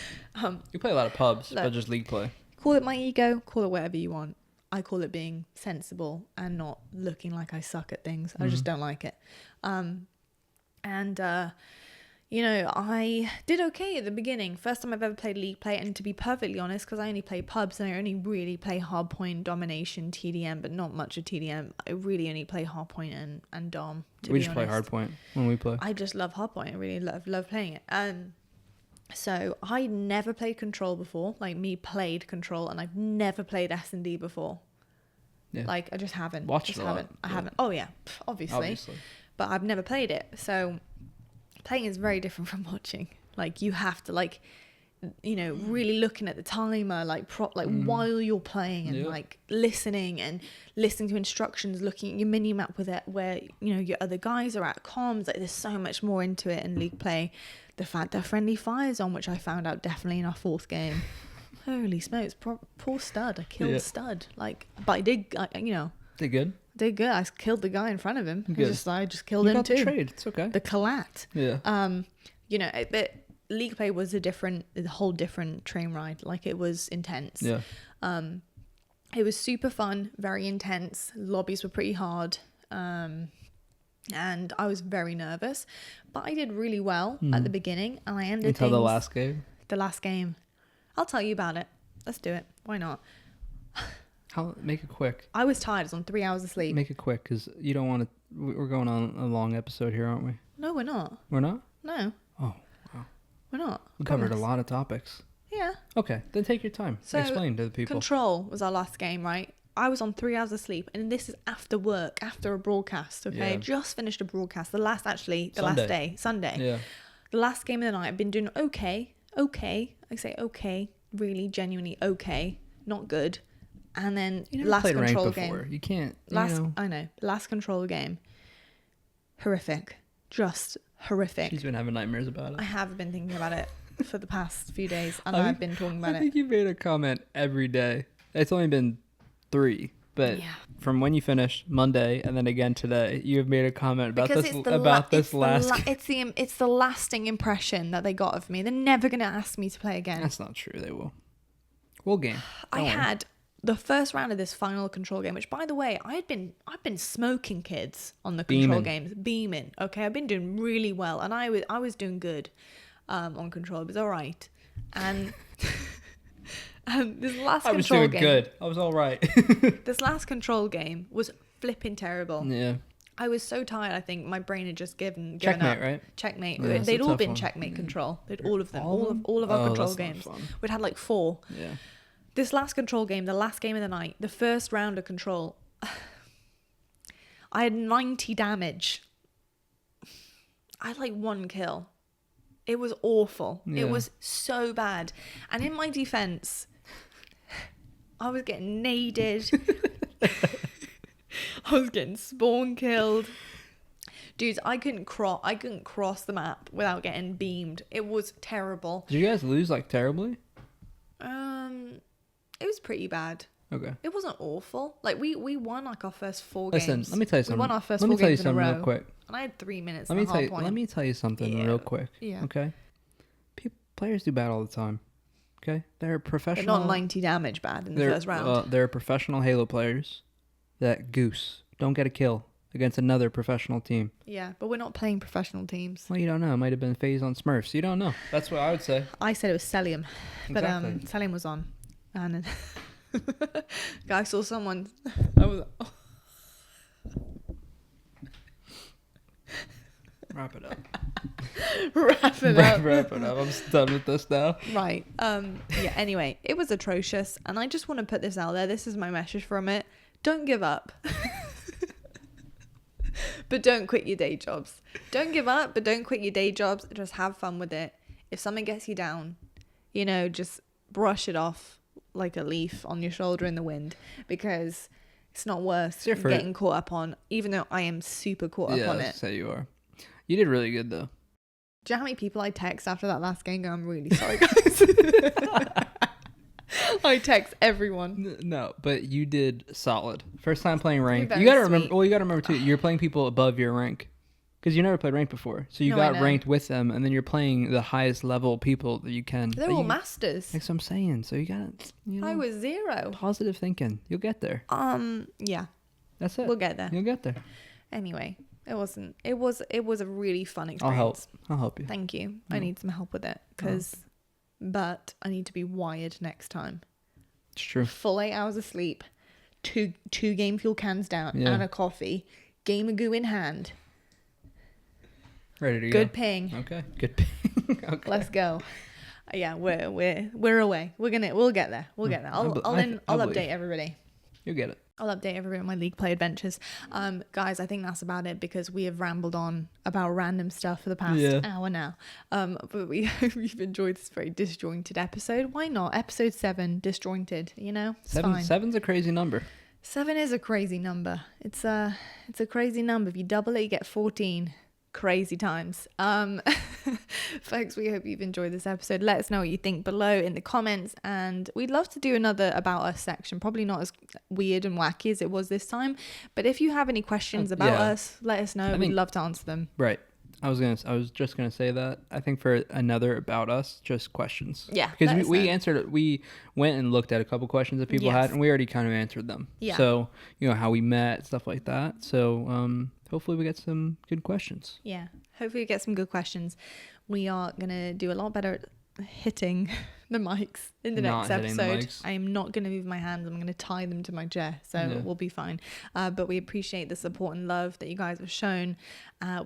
You play a lot of pubs, but just league play. Call it my ego. Call it whatever you want. I call it being sensible and not looking like I suck at things. I just don't like it. I did okay at the beginning. First time I've ever played league play, and to be perfectly honest, because I only play pubs and I only really play hardpoint, domination, TDM, but not much of TDM. I really only play hardpoint and dom. We just play hardpoint when we play. I just love hardpoint. I really love playing it. So I never played control before. Like me played control, and I've never played S&D before. Yeah. Like I just haven't. I haven't. Oh yeah, obviously. But I've never played it. So playing is very different from watching. Like you have to really looking at the timer, while you're playing and like listening to instructions, looking at your mini map with it, where your other guys are at comms. Like there's so much more into it in league play. The fact that friendly fire's on, which I found out definitely in our fourth game. Holy smokes, poor Stud. I killed Stud. But I did, Did good? Did good. I killed the guy in front of him. I just killed him too. The trade. It's okay. The collat. Yeah. But league play was a whole different train ride. Like it was intense. Yeah. It was super fun, very intense. Lobbies were pretty hard. And I was very nervous, but I did really well at the beginning, and I ended until the last game. The last game. I'll tell you about it. Let's do it. Why not? Make it quick. I was tired. I was on 3 hours of sleep. Make it quick, because you don't want to. We're going on a long episode here, aren't we? No, we're not. We're not? No. Oh, wow. We're not. We covered a lot of topics. Yeah. Okay, then take your time. So explain to the people. Control was our last game, right? I was on 3 hours of sleep, and this is after work, after a broadcast, okay? I just finished a broadcast, the last day, Sunday. Yeah. The last game of the night, I've been doing okay. I say okay, really, genuinely okay, not good. And then last control game. You can't, I know. Last control game. Horrific. Just horrific. She's been having nightmares about it. I have been thinking about it for the past few days, and I've been talking about it. I think you made a comment every day. It's only been 3, but from when you finished Monday and then again today, you have made a comment about this last. It's the lasting impression that they got of me. They're never going to ask me to play again. That's not true. They will. We'll game. I had the first round of this final control game, which by the way, I've been smoking kids on the control games, beaming. Okay, I've been doing really well, and I was doing good on control. It was all right, and. This last control game. I was doing good. I was all right. This last control game was flipping terrible. Yeah. I was so tired. I think my brain had just given Checkmate, up. Right? Checkmate. Yeah, They'd all been one. checkmate control. They'd all of them. All of our control games. We'd had like 4. Yeah. This last control game, the last game of the night, the first round of control, I had 90 damage. I had like 1 kill. It was awful. Yeah. It was so bad. And in my defense, I was getting naded. I was getting spawn killed. Dudes, I couldn't cross the map without getting beamed. It was terrible. Did you guys lose like terribly? It was pretty bad. Okay. It wasn't awful. Like we won like our first 4 Listen, games. let me tell you something. We won our first let 4 me tell you games in a something row. real quick. And I had 3 minutes. Let me tell you something real quick. Yeah. Okay. Players do bad all the time. Okay. They're professional. But not 90 damage bad in the first round. They're professional Halo players that don't get a kill against another professional team. Yeah, but we're not playing professional teams. Well, you don't know. It might have been FaZe on Smurfs. You don't know. That's what I would say. I said it was Celium, but Exactly. Celium was on, and I saw someone. I was. Wrap it up. Wrap it up. I'm done with this now. Right. Yeah. Anyway, it was atrocious, and I just want to put this out there. This is my message from it. Don't give up. But don't quit your day jobs. Don't give up, but don't quit your day jobs. Just have fun with it. If something gets you down, just brush it off like a leaf on your shoulder in the wind, because it's not worth getting caught up on, even though I am super caught up on it. Yeah, say you are. You did really good, though. Do you know how many people I text after that last game going, I'm really sorry, guys? I text everyone. No, but you did solid. First time playing rank. You're You gotta very remember. sweet. Well, you gotta remember too. You're playing people above your rank, because you never played rank before. So you No, I got know. ranked with them, and then you're playing the highest level people that you can. They're all masters. That's what I'm saying. So you gotta. I was 0. Positive thinking. You'll get there. Yeah, That's it. we'll get there. You'll get there. Anyway, it was a really fun experience. I'll help you. Thank you. No. I need some help with it, but I need to be wired next time. It's true. Full 8 hours of sleep, two game fuel cans down, Yeah. and a coffee, game of goo in hand. Ready to Good go. ping. Okay. Good ping. Okay. Let's go. Yeah, we're away. We'll get there. We'll get there. I'll believe. update everybody. You'll get it. I'll update everybody on my League Play adventures. Guys, I think that's about it, because we have rambled on about random stuff for the past hour now. But we hope you've enjoyed this very disjointed episode. Why not? Episode 7, disjointed, it's fine. 7's a crazy number. 7 is a crazy number. It's a crazy number. If you double it, you get 14. Crazy times. Folks, we hope you've enjoyed this episode. Let us know what you think below in the comments, and we'd love to do another About Us section. Probably not as weird and wacky as it was this time, but if you have any questions about us, let us know. We'd love to answer them. Right. I was just gonna say that. I think for another About Us, just questions. Yeah, because we answered it. We went and looked at a couple questions that people had, and we already kind of answered them. Yeah. So how we met, stuff like that. So hopefully we get some good questions. Yeah. Hopefully we get some good questions. We are gonna do a lot better at hitting the mics in the next episode. I am not going to move my hands. I'm going to tie them to my chair, so we'll be fine. But we appreciate the support and love that you guys have shown.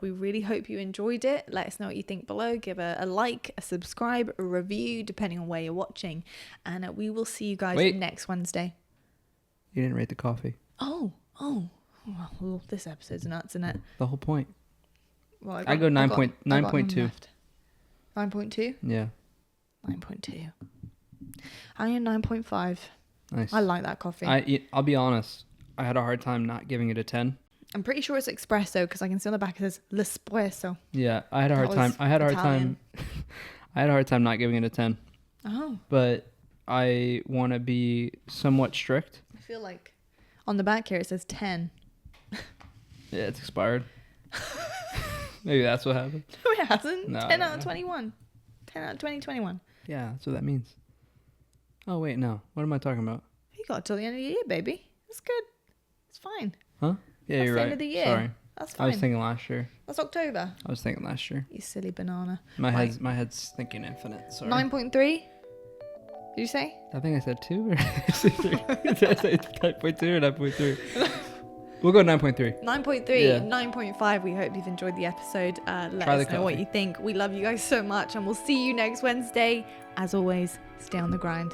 We really hope you enjoyed it. Let us know what you think below. Give a like, a subscribe, a review, depending on where you're watching. And we will see you guys next Wednesday. You didn't rate the coffee. Oh. Well, this episode's nuts, isn't it? The whole point. Well, I go 9.2. 9.2? Yeah. 9.2. I am 9.5. Nice. I like that coffee. I'll be honest. I had a hard time not giving it a 10. I'm pretty sure it's espresso, because I can see on the back it says l'espresso. Yeah, I had a hard time. I had a hard time not giving it a 10. Oh. But I want to be somewhat strict. I feel like on the back here it says 10. Yeah, it's expired. Maybe that's what happened. No, it hasn't. No, 10 out of 21. 10 out of 2021. Yeah, that's what that means. Oh, wait, no. What am I talking about? You got till the end of the year, baby. That's good. It's fine. Huh? Yeah, That's you're the right. end of the year. Sorry. That's fine. I was thinking last year. That's October. I was thinking last year. You silly banana. My head's thinking infinite. Sorry. 9.3? Did you say? I think I said 2 or did I say 3? Did I say 9.2 or 9.3? We'll go 9.3. 9.3, Yeah. 9.5. We hope you've enjoyed the episode. Let Try the us know what coffee. you think. We love you guys so much, and we'll see you next Wednesday. As always, stay on the grind.